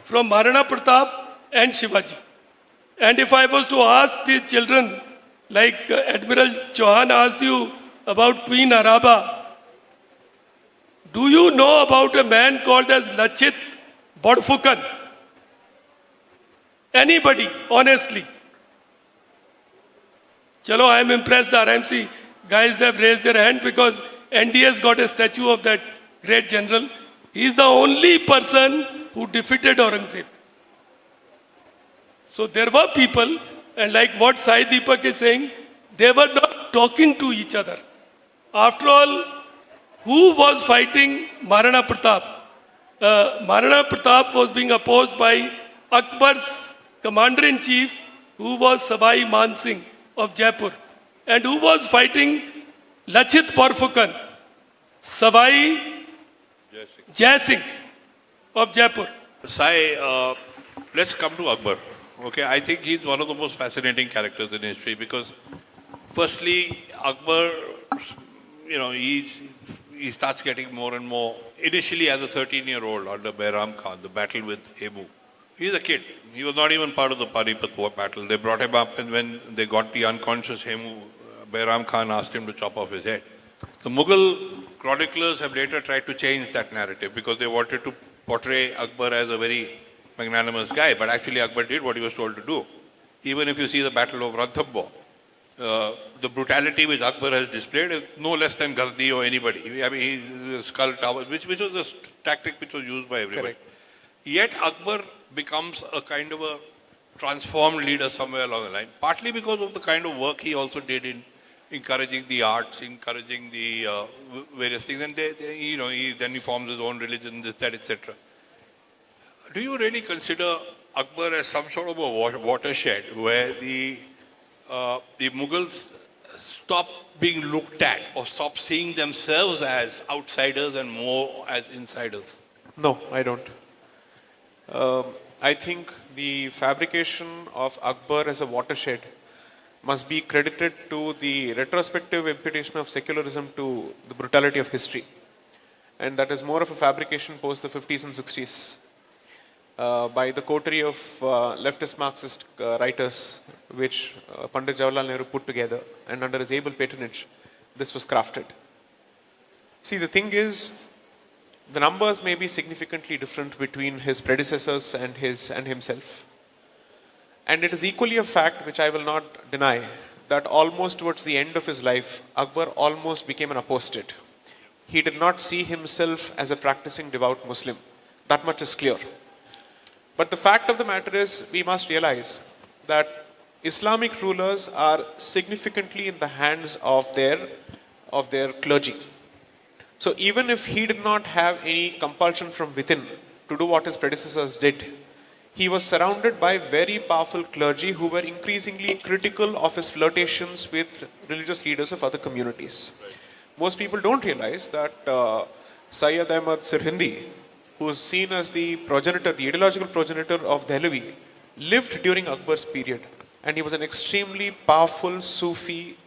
from Maharana Pratap and Shivaji. And if I was to ask these children, like Admiral Chauhan asked you about Queen Araba, do you know about a man called as Lachit Borphukan? Anybody, honestly? Chalo, I am impressed. RMC guys have raised their hand because ND has got a statue of that great general. He is the only person who defeated Aurangzeb. So there were people, and like what Sai Deepak is saying, they were not talking to each other. After all, who was fighting Maharana Pratap? Maharana Pratap was being opposed by Akbar's commander-in-chief, who was Sabai Man Singh of Jaipur. And who was fighting Lachit Borphukan? Sabai Jai Singh of Jaipur. Sai, let's come to Akbar. Okay, I think he's one of the most fascinating characters in history because, firstly, Akbar, he starts getting more and more. Initially, as a 13-year-old under Behram Khan, the battle with Hemu, he's a kid. He was not even part of the Panipat War battle. They brought him up, and when they got the unconscious Hemu, Behram Khan asked him to chop off his head. The Mughal chroniclers have later tried to change that narrative because they wanted to portray Akbar as a very magnanimous guy, but actually Akbar did what he was told to do. Even if you see the Battle of Ranthambore, the brutality which Akbar has displayed is no less than Ghazni or anybody. I mean, he skull tower, which was the tactic which was used by everybody. Correct. Yet Akbar becomes a kind of a transformed leader somewhere along the line, partly because of the kind of work he also did in encouraging the arts, encouraging the various things, and then he forms his own religion, this, that, etc. Do you really consider Akbar as some sort of a watershed where the Mughals stop being looked at or stop seeing themselves as outsiders and more as insiders? No, I don't. I think the fabrication of Akbar as a watershed must be credited to the retrospective imputation of secularism to the brutality of history. And that is more of a fabrication post the 50s and 60s. By the coterie of leftist Marxist writers, which Pandit Jawaharlal Nehru put together, and under his able patronage, this was crafted. See, the thing is, the numbers may be significantly different between his predecessors and himself. And it is equally a fact, which I will not deny, that almost towards the end of his life, Akbar almost became an apostate. He did not see himself as a practicing devout Muslim. That much is clear. But the fact of the matter is, we must realize that Islamic rulers are significantly in the hands of their clergy. So even if he did not have any compulsion from within to do what his predecessors did, he was surrounded by very powerful clergy who were increasingly critical of his flirtations with religious leaders of other communities. Most people don't realize that Sayyid Ahmad Sirhindi, who is seen as the progenitor, the ideological progenitor of Dehlavi, lived during Akbar's period, and he was an extremely powerful Sufi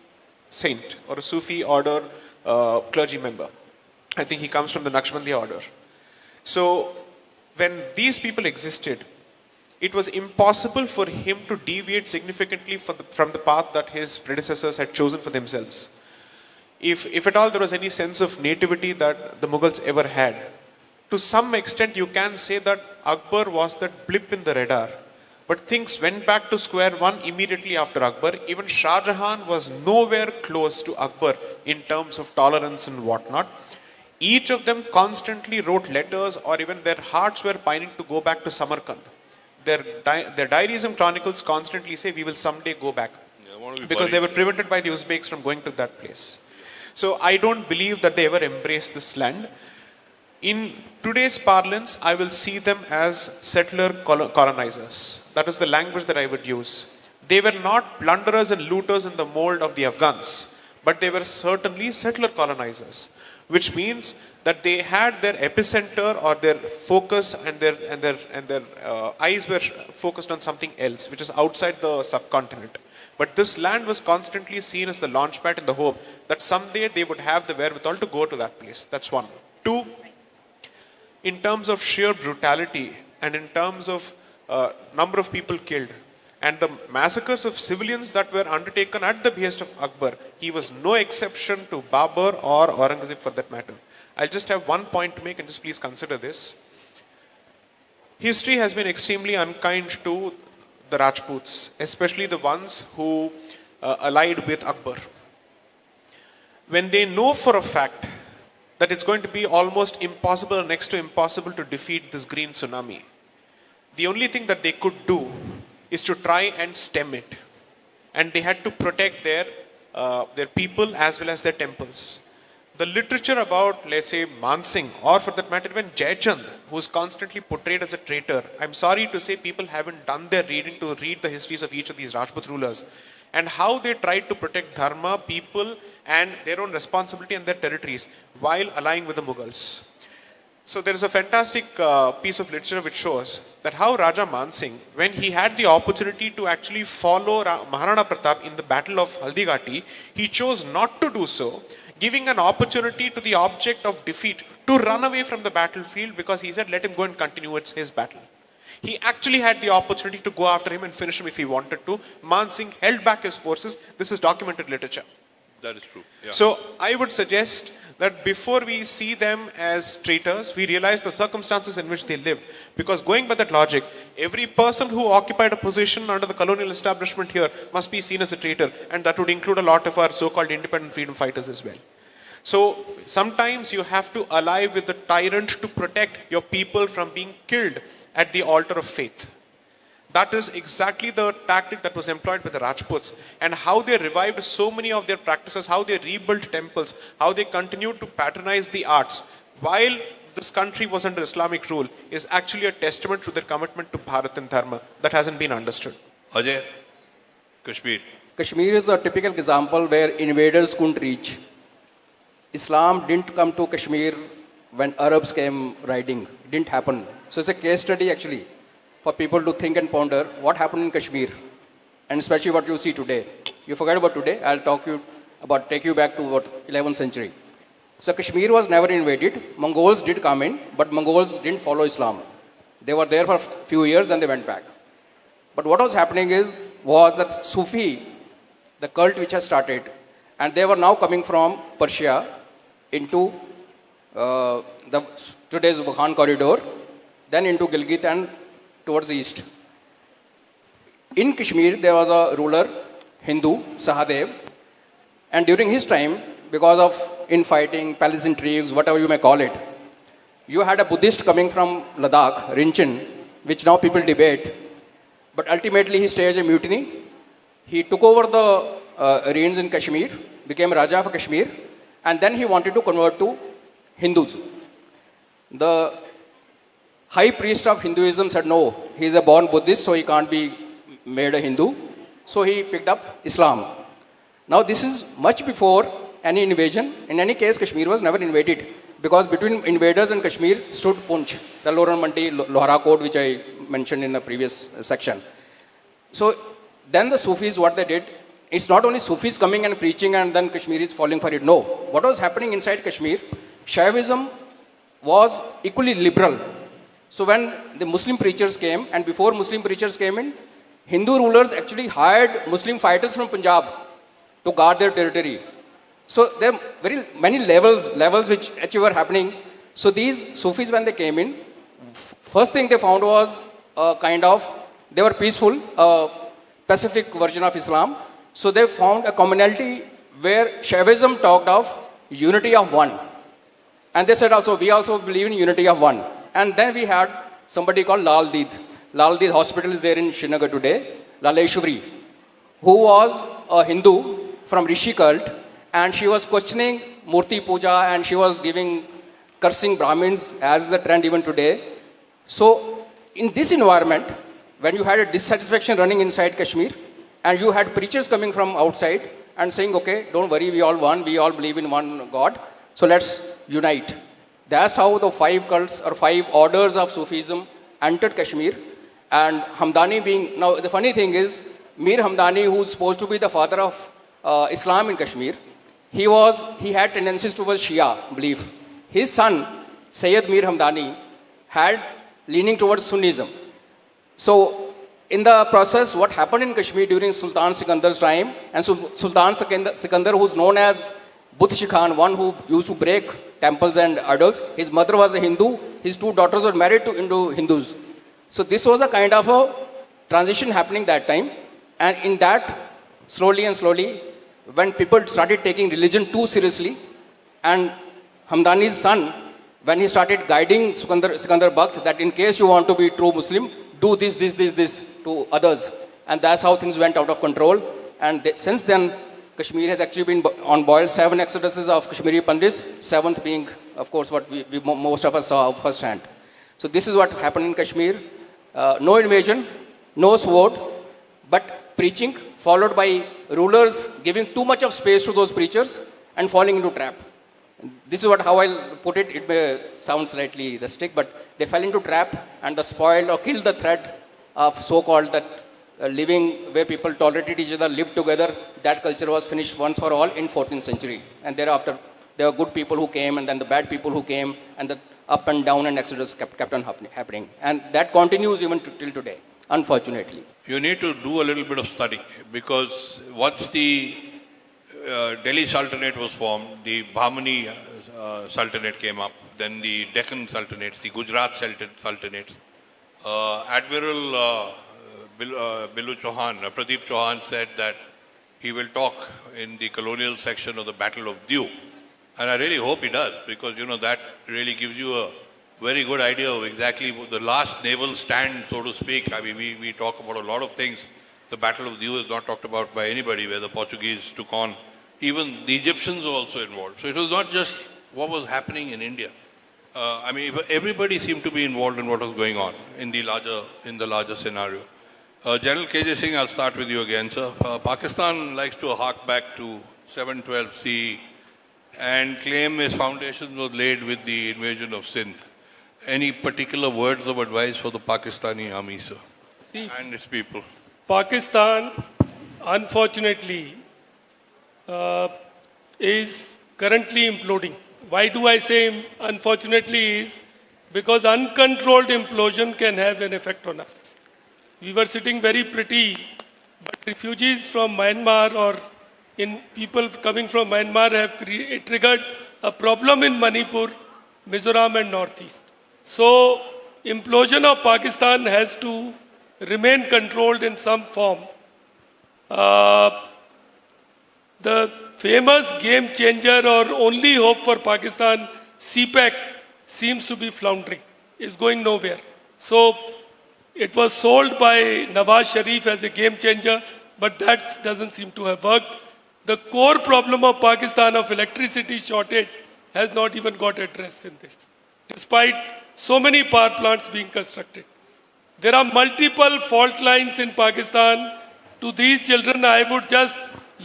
saint or a Sufi order clergy member. I think he comes from the Naqshbandi order. So when these people existed, it was impossible for him to deviate significantly from the path that his predecessors had chosen for themselves. If at all there was any sense of nativity that the Mughals ever had, to some extent you can say that Akbar was that blip in the radar. But things went back to square one immediately after Akbar. Even Shah Jahan was nowhere close to Akbar in terms of tolerance and whatnot. Each of them constantly wrote letters, or even their hearts were pining to go back to Samarkand. Their diaries and chronicles constantly say, we will someday go back. Because they were prevented by the Uzbeks from going to that place. So I don't believe that they ever embraced this land. In today's parlance, I will see them as settler colonizers. That is the language that I would use. They were not plunderers and looters in the mold of the Afghans, but they were certainly settler colonizers, which means that they had their epicenter or their focus and their eyes were focused on something else, which is outside the subcontinent. But this land was constantly seen as the launchpad in the hope that someday they would have the wherewithal to go to that place. That's one. Two, in terms of sheer brutality and in terms of number of people killed and the massacres of civilians that were undertaken at the behest of Akbar, he was no exception to Babur or Aurangzeb for that matter. I'll just have one point to make, and just please consider this. History has been extremely unkind to the Rajputs, especially the ones who allied with Akbar. When they know for a fact that it's going to be almost impossible, next to impossible, to defeat this green tsunami, the only thing that they could do is to try and stem it. And they had to protect their people as well as their temples. The literature about, let's say, Mansingh, or for that matter, even Jayachand, who's constantly portrayed as a traitor, I'm sorry to say people haven't done their reading to read the histories of each of these Rajput rulers and how they tried to protect Dharma, people, and their own responsibility and their territories while allying with the Mughals. So there is a fantastic piece of literature which shows that how Raja Mansingh, when he had the opportunity to actually follow Maharana Pratap in the battle of Haldighati, he chose not to do so, giving an opportunity to the object of defeat to run away from the battlefield, because he said, let him go and continue his battle. He actually had the opportunity to go after him and finish him if he wanted to. Mansingh held back his forces. This is documented literature. That is true. Yeah. So I would suggest that before we see them as traitors, we realize the circumstances in which they lived. Because going by that logic, every person who occupied a position under the colonial establishment here must be seen as a traitor, and that would include a lot of our so-called independent freedom fighters as well. So sometimes you have to ally with the tyrant to protect your people from being killed at the altar of faith. That is exactly the tactic that was employed by the Rajputs, and how they revived so many of their practices, how they rebuilt temples, how they continued to patronize the arts while this country was under Islamic rule, is actually a testament to their commitment to Bharat and Dharma that hasn't been understood. Ajay, Kashmir. Kashmir is a typical example where invaders couldn't reach. Islam didn't come to Kashmir when Arabs came riding. It didn't happen. So it's a case study actually for people to think and ponder what happened in Kashmir, and especially what you see today. You forget about today, I'll take you back to 11th century. So Kashmir was never invaded. Mongols did come in, but Mongols didn't follow Islam. They were there for a few years, then they went back. But what was happening was that Sufi, the cult which has started, and they were now coming from Persia into today's Wakhan corridor, then into Gilgit and towards the east. In Kashmir, there was a ruler, Hindu, Sahadev, and during his time, because of infighting, palace intrigues, whatever you may call it, you had a Buddhist coming from Ladakh, Rinchen, which now people debate, but ultimately he staged a mutiny. He took over the reins in Kashmir, became Raja of Kashmir, and then he wanted to convert to Hindus. The high priest of Hinduism said, no, he is a born Buddhist, so he can't be made a Hindu. So he picked up Islam. Now this is much before any invasion. In any case, Kashmir was never invaded, because between invaders and Kashmir stood Punch, the Loran Mandi Lohara code, which I mentioned in the previous section. So then the Sufis, what they did, it's not only Sufis coming and preaching and then Kashmiris falling for it. No. What was happening inside Kashmir, Shaivism was equally liberal. So when the Muslim preachers came, and before Muslim preachers came in, Hindu rulers actually hired Muslim fighters from Punjab to guard their territory. So there are very many levels which actually were happening. So these Sufis, when they came in, first thing they found was they were peaceful, pacific version of Islam. So they found a commonality where Shaivism talked of unity of one. And they said also, we also believe in unity of one. And then we had somebody called Lal Deed. Lal Deed Hospital is there in Srinagar today, Laleshwari, who was a Hindu from Rishi cult, and she was questioning Murti Puja, and she was cursing Brahmins, as the trend even today. So in this environment, when you had a dissatisfaction running inside Kashmir, and you had preachers coming from outside and saying, okay, don't worry, we all one, we all believe in one God, so let's unite. That's how the 5 cults or 5 orders of Sufism entered Kashmir. And Hamdani being, now the funny thing is, Mir Hamdani, who's supposed to be the father of Islam in Kashmir, he had tendencies towards Shia belief. His son, Sayyid Mir Hamdani, had leaning towards Sunnism. So in the process, what happened in Kashmir during Sultan Sikandar's time, and Sultan Sikandar, who's known as Buddha Khan, one who used to break temples and idols, his mother was a Hindu, his 2 daughters were married to Hindus. So this was a kind of a transition happening that time. And in that, slowly and slowly, when people started taking religion too seriously, and Hamdani's son, when he started guiding Sikandar Bakht, that in case you want to be true Muslim, do this to others. And that's how things went out of control. And since then, Kashmir has actually been on boil. 7 exoduses of Kashmiri Pandits, 7th being, of course, what most of us saw firsthand. So this is what happened in Kashmir. No invasion, no sword, but preaching, followed by rulers giving too much of space to those preachers and falling into trap. This is how I'll put it. It may sound slightly rustic, but they fell into trap, and the spoiled or killed the thread of so-called that living where people tolerated each other, lived together. That culture was finished once for all in 14th century. And thereafter, there were good people who came, and then the bad people who came, and the up and down and exodus kept on happening. And that continues even till today, unfortunately. You need to do a little bit of study, because once the Delhi Sultanate was formed, the Bahmani Sultanate came up, then the Deccan Sultanates, the Gujarat Sultanates. Admiral Bilu Chauhan, Pradeep Chauhan said that he will talk in the colonial section of the Battle of Diu. And I really hope he does, because, that really gives you a very good idea of exactly the last naval stand, so to speak. I mean, we talk about a lot of things. The Battle of Diu is not talked about by anybody, where the Portuguese took on. Even the Egyptians were also involved. So it was not just what was happening in India. Everybody seemed to be involved in what was going on in the larger scenario. General KJ Singh, I'll start with you again, sir. Pakistan likes to hark back to 712 CE and claim its foundation was laid with the invasion of Sindh. Any particular words of advice for the Pakistani army, sir, and its people? Pakistan, unfortunately, is currently imploding. Why do I say unfortunately is because uncontrolled implosion can have an effect on us. We were sitting very pretty, but refugees from Myanmar or people coming from Myanmar have triggered a problem in Manipur, Mizoram and Northeast. So implosion of Pakistan has to remain controlled in some form. The famous game changer or only hope for Pakistan, CPEC, seems to be floundering, is going nowhere. So it was sold by Nawaz Sharif as a game changer, but that doesn't seem to have worked. The core problem of Pakistan of electricity shortage has not even got addressed in this, despite so many power plants being constructed. There are multiple fault lines in Pakistan. To these children, I would just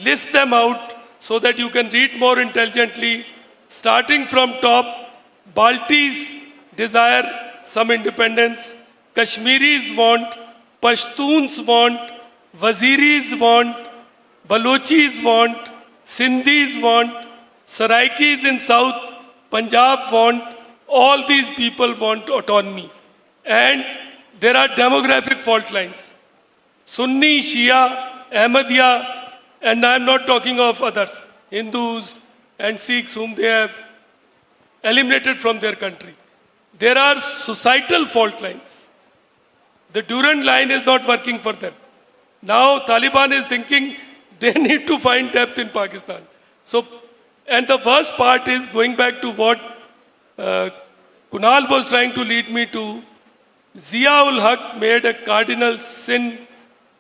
list them out so that you can read more intelligently. Starting from top, Baltis desire some independence, Kashmiris want, Pashtuns want, Waziris want, Balochis want, Sindhis want, Saraikis in south, Punjab want. All these people want autonomy. And there are demographic fault lines. Sunni, Shia, Ahmadiyya, and I am not talking of others, Hindus and Sikhs whom they have eliminated from their country. There are societal fault lines. The Durand line is not working for them. Now Taliban is thinking they need to find depth in Pakistan. So, and the worst part is going back to what Kunal was trying to lead me to. Zia-ul Haq made a cardinal sin.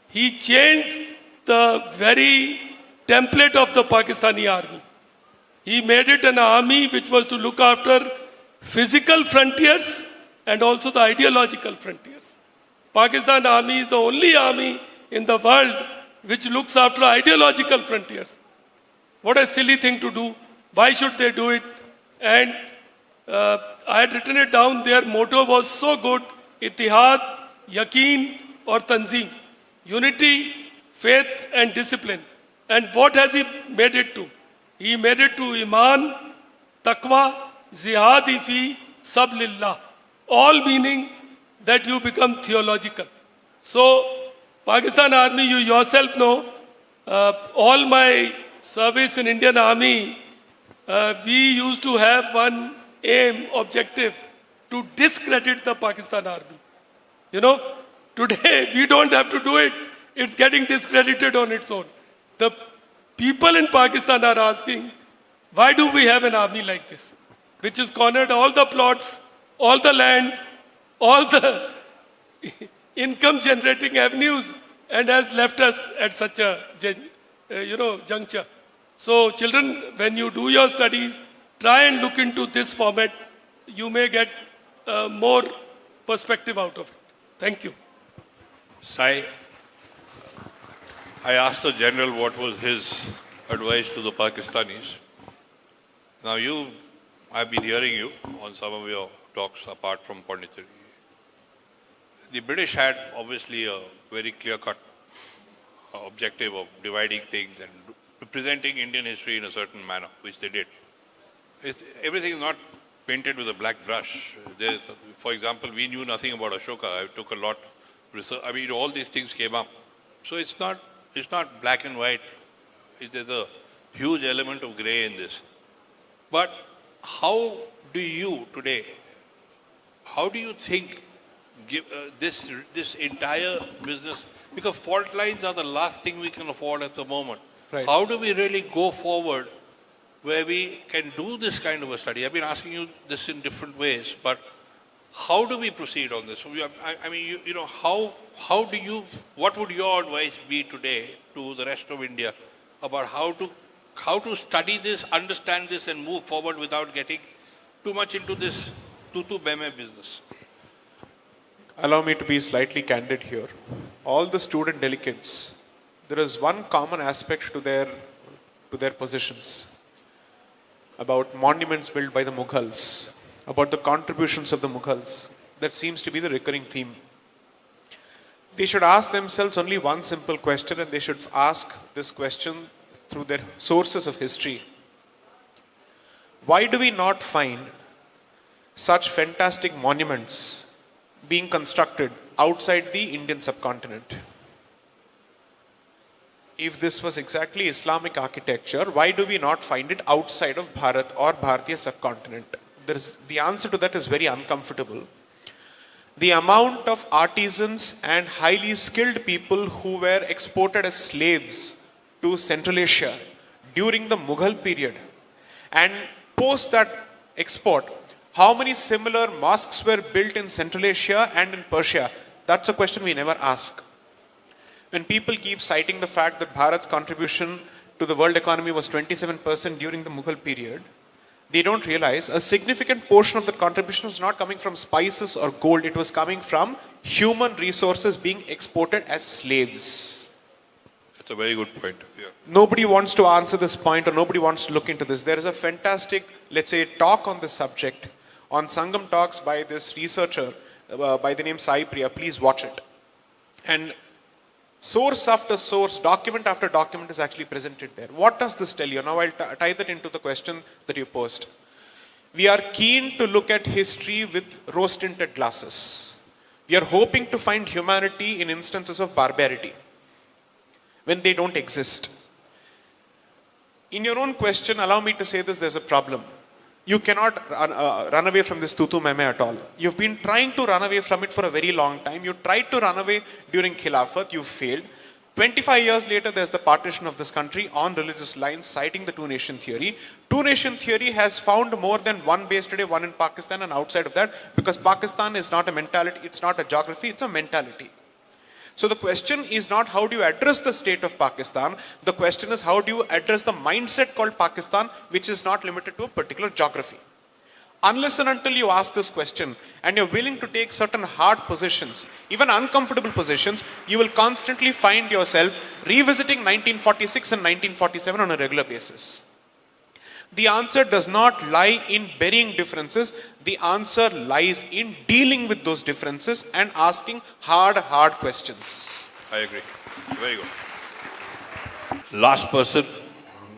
He changed the very template of the Pakistani army. He made it an army which was to look after physical frontiers and also the ideological frontiers. Pakistan army is the only army in the world which looks after ideological frontiers. What a silly thing to do. Why should they do it? And I had written it down. Their motto was so good. Ittihad, Yaqeen or Tanzeem. Unity, faith and discipline. And what has he made it to? He made it to Iman, Taqwa, Zihadi fi, Sab lillah. All meaning that you become theological. So, Pakistan Army, you yourself know, all my service in Indian Army, we used to have one aim, objective, to discredit the Pakistan Army. You know, today we don't have to do it. It's getting discredited on its own. The people in Pakistan are asking, why do we have an army like this? Which has cornered all the plots, all the land, all the income generating avenues and has left us at such a juncture. So children, when you do your studies, try and look into this format. You may get more perspective out of it. Thank you. Sai, I asked the general what was his advice to the Pakistanis. Now I've been hearing you on some of your talks apart from Pondicherry. The British had obviously a very clear-cut objective of dividing things and representing Indian history in a certain manner, which they did. Everything is not painted with a black brush. For example, we knew nothing about Ashoka. I took a lot of research. I mean, all these things came up. So it's not black and white. There's a huge element of grey in this. But how do you today, how do you think this entire business, because fault lines are the last thing we can afford at the moment. Right. How do we really go forward where we can do this kind of a study? I've been asking you this in different ways, but how do we proceed on this? I mean, what would your advice be today to the rest of India about how to study this, understand this and move forward without getting too much into this tutu beme business? Allow me to be slightly candid here. All the student delegates, there is one common aspect to their positions about monuments built by the Mughals, about the contributions of the Mughals. That seems to be the recurring theme. They should ask themselves only one simple question, and they should ask this question through their sources of history. Why do we not find such fantastic monuments being constructed outside the Indian subcontinent? If this was exactly Islamic architecture, why do we not find it outside of Bharat or Bharatiya subcontinent? The answer to that is very uncomfortable. The amount of artisans and highly skilled people who were exported as slaves to Central Asia during the Mughal period, and post that export, how many similar mosques were built in Central Asia and in Persia? That's a question we never ask. When people keep citing the fact that Bharat's contribution to the world economy was 27% during the Mughal period, they don't realize a significant portion of that contribution was not coming from spices or gold. It was coming from human resources being exported as slaves. That's a very good point. Yeah. Nobody wants to answer this point, or nobody wants to look into this. There is a fantastic, let's say, talk on this subject on Sangam Talks by this researcher by the name Sai Priya. Please watch it. And source after source, document after document is actually presented there. What does this tell you? Now I'll tie that into the question that you posed. We are keen to look at history with rose-tinted glasses. We are hoping to find humanity in instances of barbarity when they don't exist. In your own question, allow me to say this, there's a problem. You cannot run away from this tutu meme at all. You've been trying to run away from it for a very long time. You tried to run away during Khilafat, you failed. 25 years later, there's the partition of this country on religious lines, citing the two-nation theory. Two-nation theory has found more than one base today, one in Pakistan and outside of that, because Pakistan is not a mentality, it's not a geography, it's a mentality. So the question is not how do you address the state of Pakistan, the question is how do you address the mindset called Pakistan, which is not limited to a particular geography. Unless and until you ask this question and you're willing to take certain hard positions, even uncomfortable positions, you will constantly find yourself revisiting 1946 and 1947 on a regular basis. The answer does not lie in burying differences. The answer lies in dealing with those differences and asking hard questions. I agree. Very good. Last person,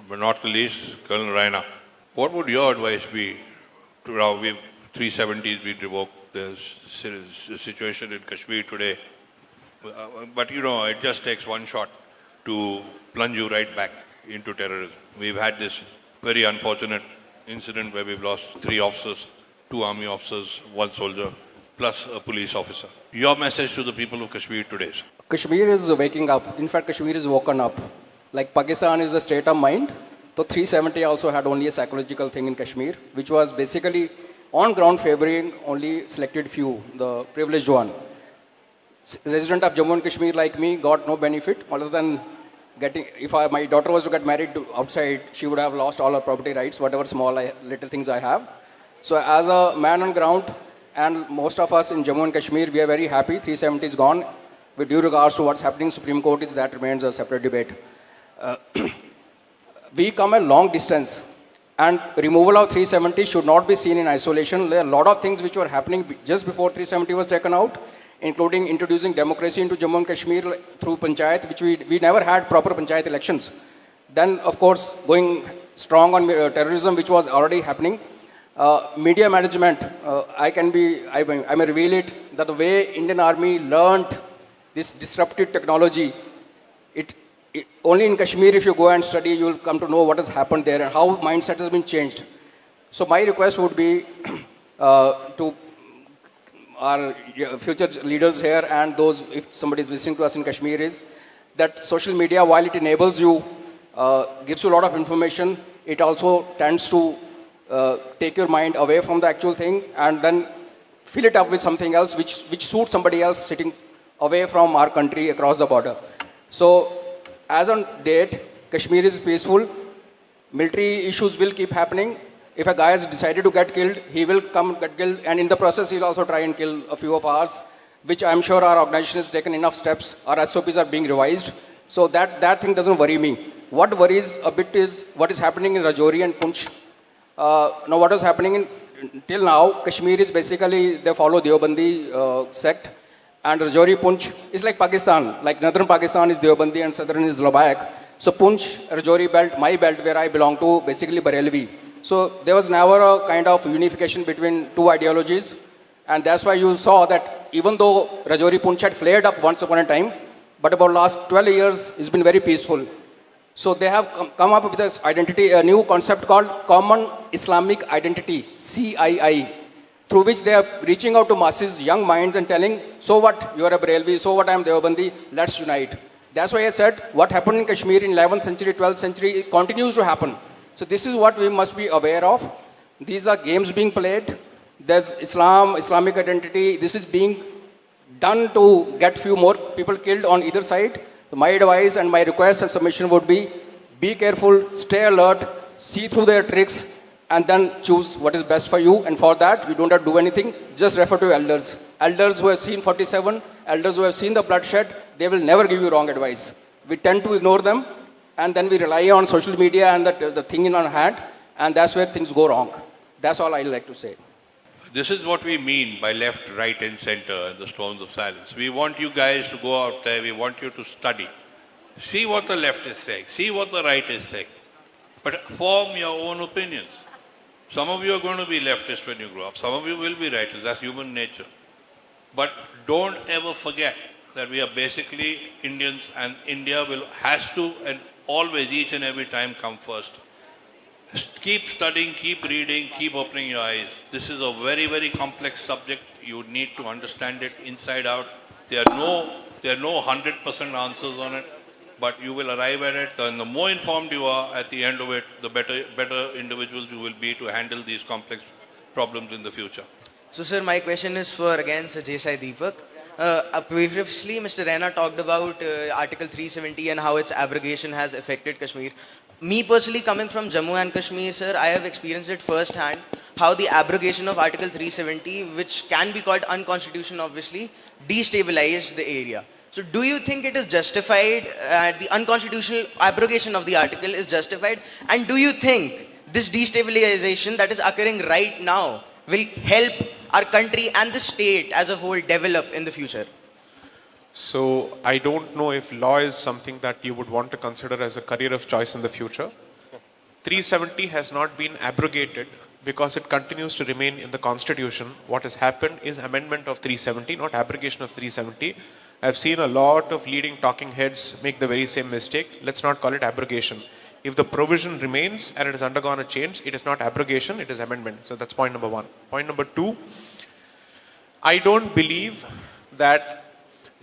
but not the least, Colonel Raina. What would your advice be? Now, 370s been revoked. There's a situation in Kashmir today. But you know, it just takes one shot to plunge you right back into terrorism. We've had this very unfortunate incident where we've lost 3 officers, 2 army officers, 1 soldier, plus a police officer. Your message to the people of Kashmir today, sir? Kashmir is waking up. In fact, Kashmir is woken up. Like Pakistan is a state of mind. So 370 also had only a psychological thing in Kashmir, which was basically on ground favoring only selected few, the privileged one. Resident of Jammu and Kashmir like me got no benefit other than getting, if my daughter was to get married outside, she would have lost all her property rights, whatever small little things I have. So as a man on ground, and most of us in Jammu and Kashmir, we are very happy 370 is gone. With due regards to what's happening in Supreme Court, that remains a separate debate. We come a long distance, and removal of 370 should not be seen in isolation. There are a lot of things which were happening just before 370 was taken out, including introducing democracy into Jammu and Kashmir through panchayat, which we never had proper panchayat elections. Then, of course, going strong on terrorism, which was already happening. Media management, I may reveal it, that the way Indian Army learned this disruptive technology, only in Kashmir, if you go and study, you will come to know what has happened there and how mindset has been changed. So my request would be to our future leaders here and those, if somebody is listening to us in Kashmir, is that social media, while it enables you, gives you a lot of information, it also tends to take your mind away from the actual thing and then fill it up with something else which suits somebody else sitting away from our country across the border. So, as on date, Kashmir is peaceful. Military issues will keep happening. If a guy has decided to get killed, he will come get killed, and in the process, he'll also try and kill a few of ours, which I'm sure our organization has taken enough steps. Our SOPs are being revised. So that thing doesn't worry me. What worries a bit is what is happening in Rajouri and Poonch. Now, what is happening till now, Kashmir is basically, they follow Deobandi sect. And Rajouri Poonch is like Pakistan. Like northern Pakistan is Deobandi and southern is Labaik. So Poonch, Rajouri belt, my belt where I belong to, basically Barelvi. So there was never a kind of unification between two ideologies. And that's why you saw that even though Rajouri Poonch had flared up once upon a time, but about last 12 years, it's been very peaceful. So they have come up with this identity, a new concept called Common Islamic Identity, CII. Through which they are reaching out to masses, young minds, and telling, so what, you are a Barelvi, so what, I am Deobandi, let's unite. That's why I said, what happened in Kashmir in 11th century, 12th century, it continues to happen. So this is what we must be aware of. These are games being played. There's Islam, Islamic identity. This is being done to get few more people killed on either side. So my advice and my request and submission would be careful, stay alert, see through their tricks, and then choose what is best for you. And for that, we don't have to do anything. Just refer to elders. Elders who have seen 47, elders who have seen the bloodshed, they will never give you wrong advice. We tend to ignore them, and then we rely on social media and the thing in our hand, and that's where things go wrong. That's all I'd like to say. This is what we mean by left, right, and center and the storms of silence. We want you guys to go out there. We want you to study. See what the left is saying. See what the right is saying. But form your own opinions. Some of you are going to be leftists when you grow up. Some of you will be rightist. That's human nature. But don't ever forget that we are basically Indians, and India has to and always, each and every time, come first. Keep studying, keep reading, keep opening your eyes. This is a very, very complex subject. You need to understand it inside out. There are no 100% answers on it, but you will arrive at it. And the more informed you are at the end of it, the better individuals you will be to handle these complex problems in the future. So, sir, my question is for, again, Sir Sai Deepak. Previously, Mr. Raina talked about Article 370 and how its abrogation has affected Kashmir. Me personally, coming from Jammu and Kashmir, sir, I have experienced it firsthand, how the abrogation of Article 370, which can be called unconstitutional, obviously, destabilized the area. So do you think it is justified, the unconstitutional abrogation of the article is justified? And do you think this destabilization that is occurring right now will help our country and the state as a whole develop in the future? So I don't know if law is something that you would want to consider as a career of choice in the future. 370 has not been abrogated because it continues to remain in the constitution. What has happened is amendment of 370, not abrogation of 370. I've seen a lot of leading talking heads make the very same mistake. Let's not call it abrogation. If the provision remains and it has undergone a change, it is not abrogation, it is amendment. So that's point number one. Point number two, I don't believe that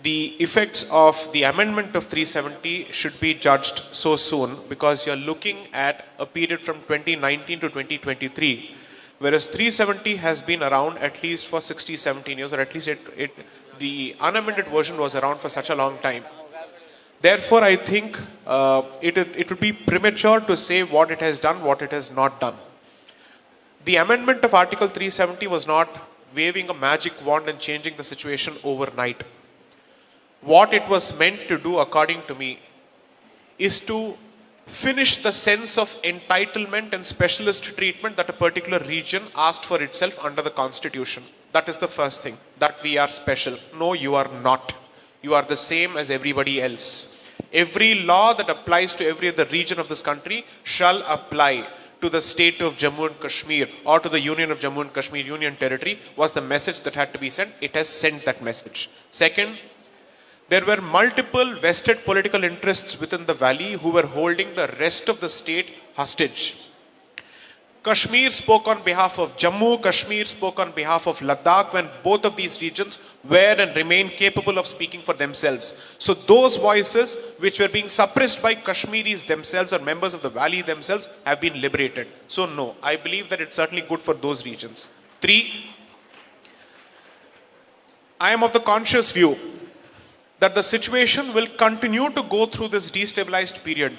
the effects of the amendment of 370 should be judged so soon, because you're looking at a period from 2019 to 2023, whereas 370 has been around at least for 17 years, or at least the unamended version was around for such a long time. Therefore, I think it would be premature to say what it has done, what it has not done. The amendment of Article 370 was not waving a magic wand and changing the situation overnight. What it was meant to do, according to me, is to finish the sense of entitlement and specialist treatment that a particular region asked for itself under the Constitution. That is the first thing, that we are special. No, you are not. You are the same as everybody else. Every law that applies to every other region of this country shall apply to the state of Jammu and Kashmir, or to the Union of Jammu and Kashmir Union Territory, was the message that had to be sent. It has sent that message. Second, there were multiple vested political interests within the valley who were holding the rest of the state hostage. Kashmir spoke on behalf of Jammu, Kashmir spoke on behalf of Ladakh, when both of these regions were and remain capable of speaking for themselves. So those voices which were being suppressed by Kashmiris themselves or members of the valley themselves have been liberated. So no, I believe that it's certainly good for those regions. 3, I am of the conscious view that the situation will continue to go through this destabilized period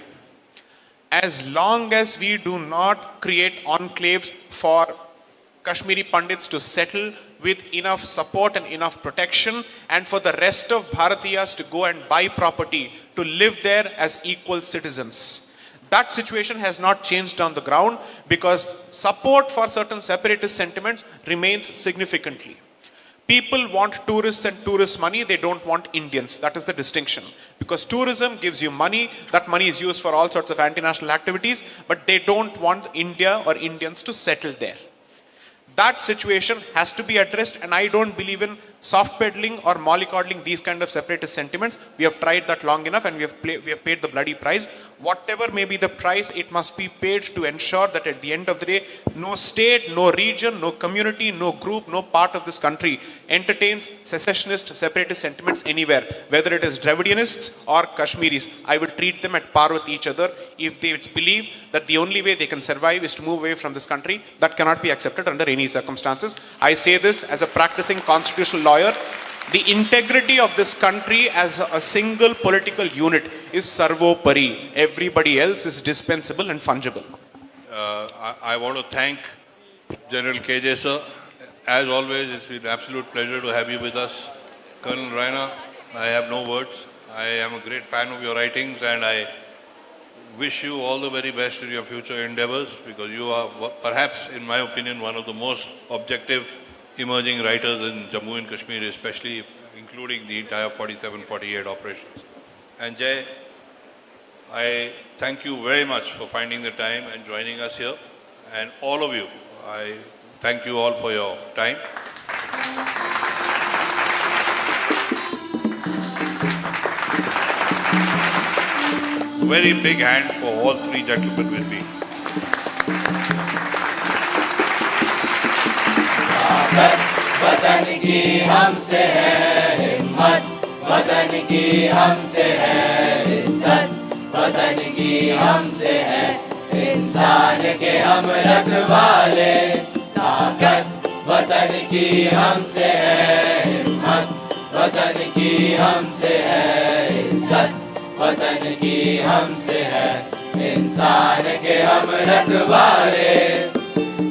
as long as we do not create enclaves for Kashmiri Pandits to settle with enough support and enough protection, and for the rest of Bharatiyas to go and buy property to live there as equal citizens. That situation has not changed on the ground, because support for certain separatist sentiments remains significantly. People want tourists and tourist money, they don't want Indians. That is the distinction. Because tourism gives you money, that money is used for all sorts of anti-national activities, but they don't want India or Indians to settle there. That situation has to be addressed, and I don't believe in soft peddling or mollycoddling these kind of separatist sentiments. We have tried that long enough, and we have paid the bloody price. Whatever may be the price, it must be paid to ensure that at the end of the day, no state, no region, no community, no group, no part of this country entertains secessionist, separatist sentiments anywhere. Whether it is Dravidianists or Kashmiris, I will treat them at par with each other. If they believe that the only way they can survive is to move away from this country, that cannot be accepted under any circumstances. I say this as a practicing constitutional lawyer. The integrity of this country as a single political unit is sarvopari. Everybody else is dispensable and fungible. I want to thank General KJ sir. As always, it's been an absolute pleasure to have you with us. Colonel Raina, I have no words. I am a great fan of your writings, and I wish you all the very best in your future endeavors, because you are perhaps, in my opinion, one of the most objective emerging writers in Jammu and Kashmir, especially including the entire 47-48 operations. And Jay, I thank you very much for finding the time and joining us here. And all of you, I thank you all for your time. very big hand for all three gentlemen with me. वतन की हमसे है हिम्मत, वतन की हमसे है इज्जत, वतन की हमसे है इंसान के हम रखवाले। ताकत वतन की हमसे है हिम्मत, वतन की हमसे है इज्जत, वतन की हमसे है इंसान के हम रखवाले।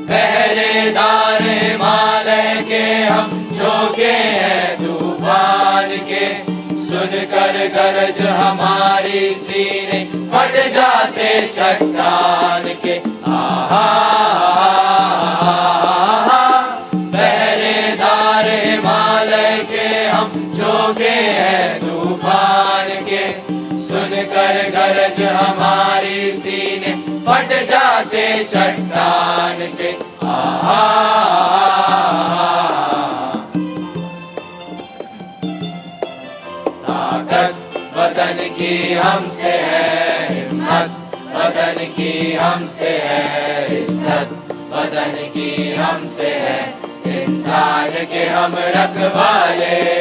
पहरेदार हिमालय के हम झोंके हैं तूफान के, सुनकर गरज हमारी सीने फट जाते चट्टान के। आहा पहरेदार हिमालय के हम झोंके हैं तूफान के, सुनकर गरज हमारी सीने फट जाते चट्टान से। आहा ताकत वतन की हमसे है हिम्मत, वतन की हमसे है इज्जत, वतन की हमसे है इंसान के हम रखवाले।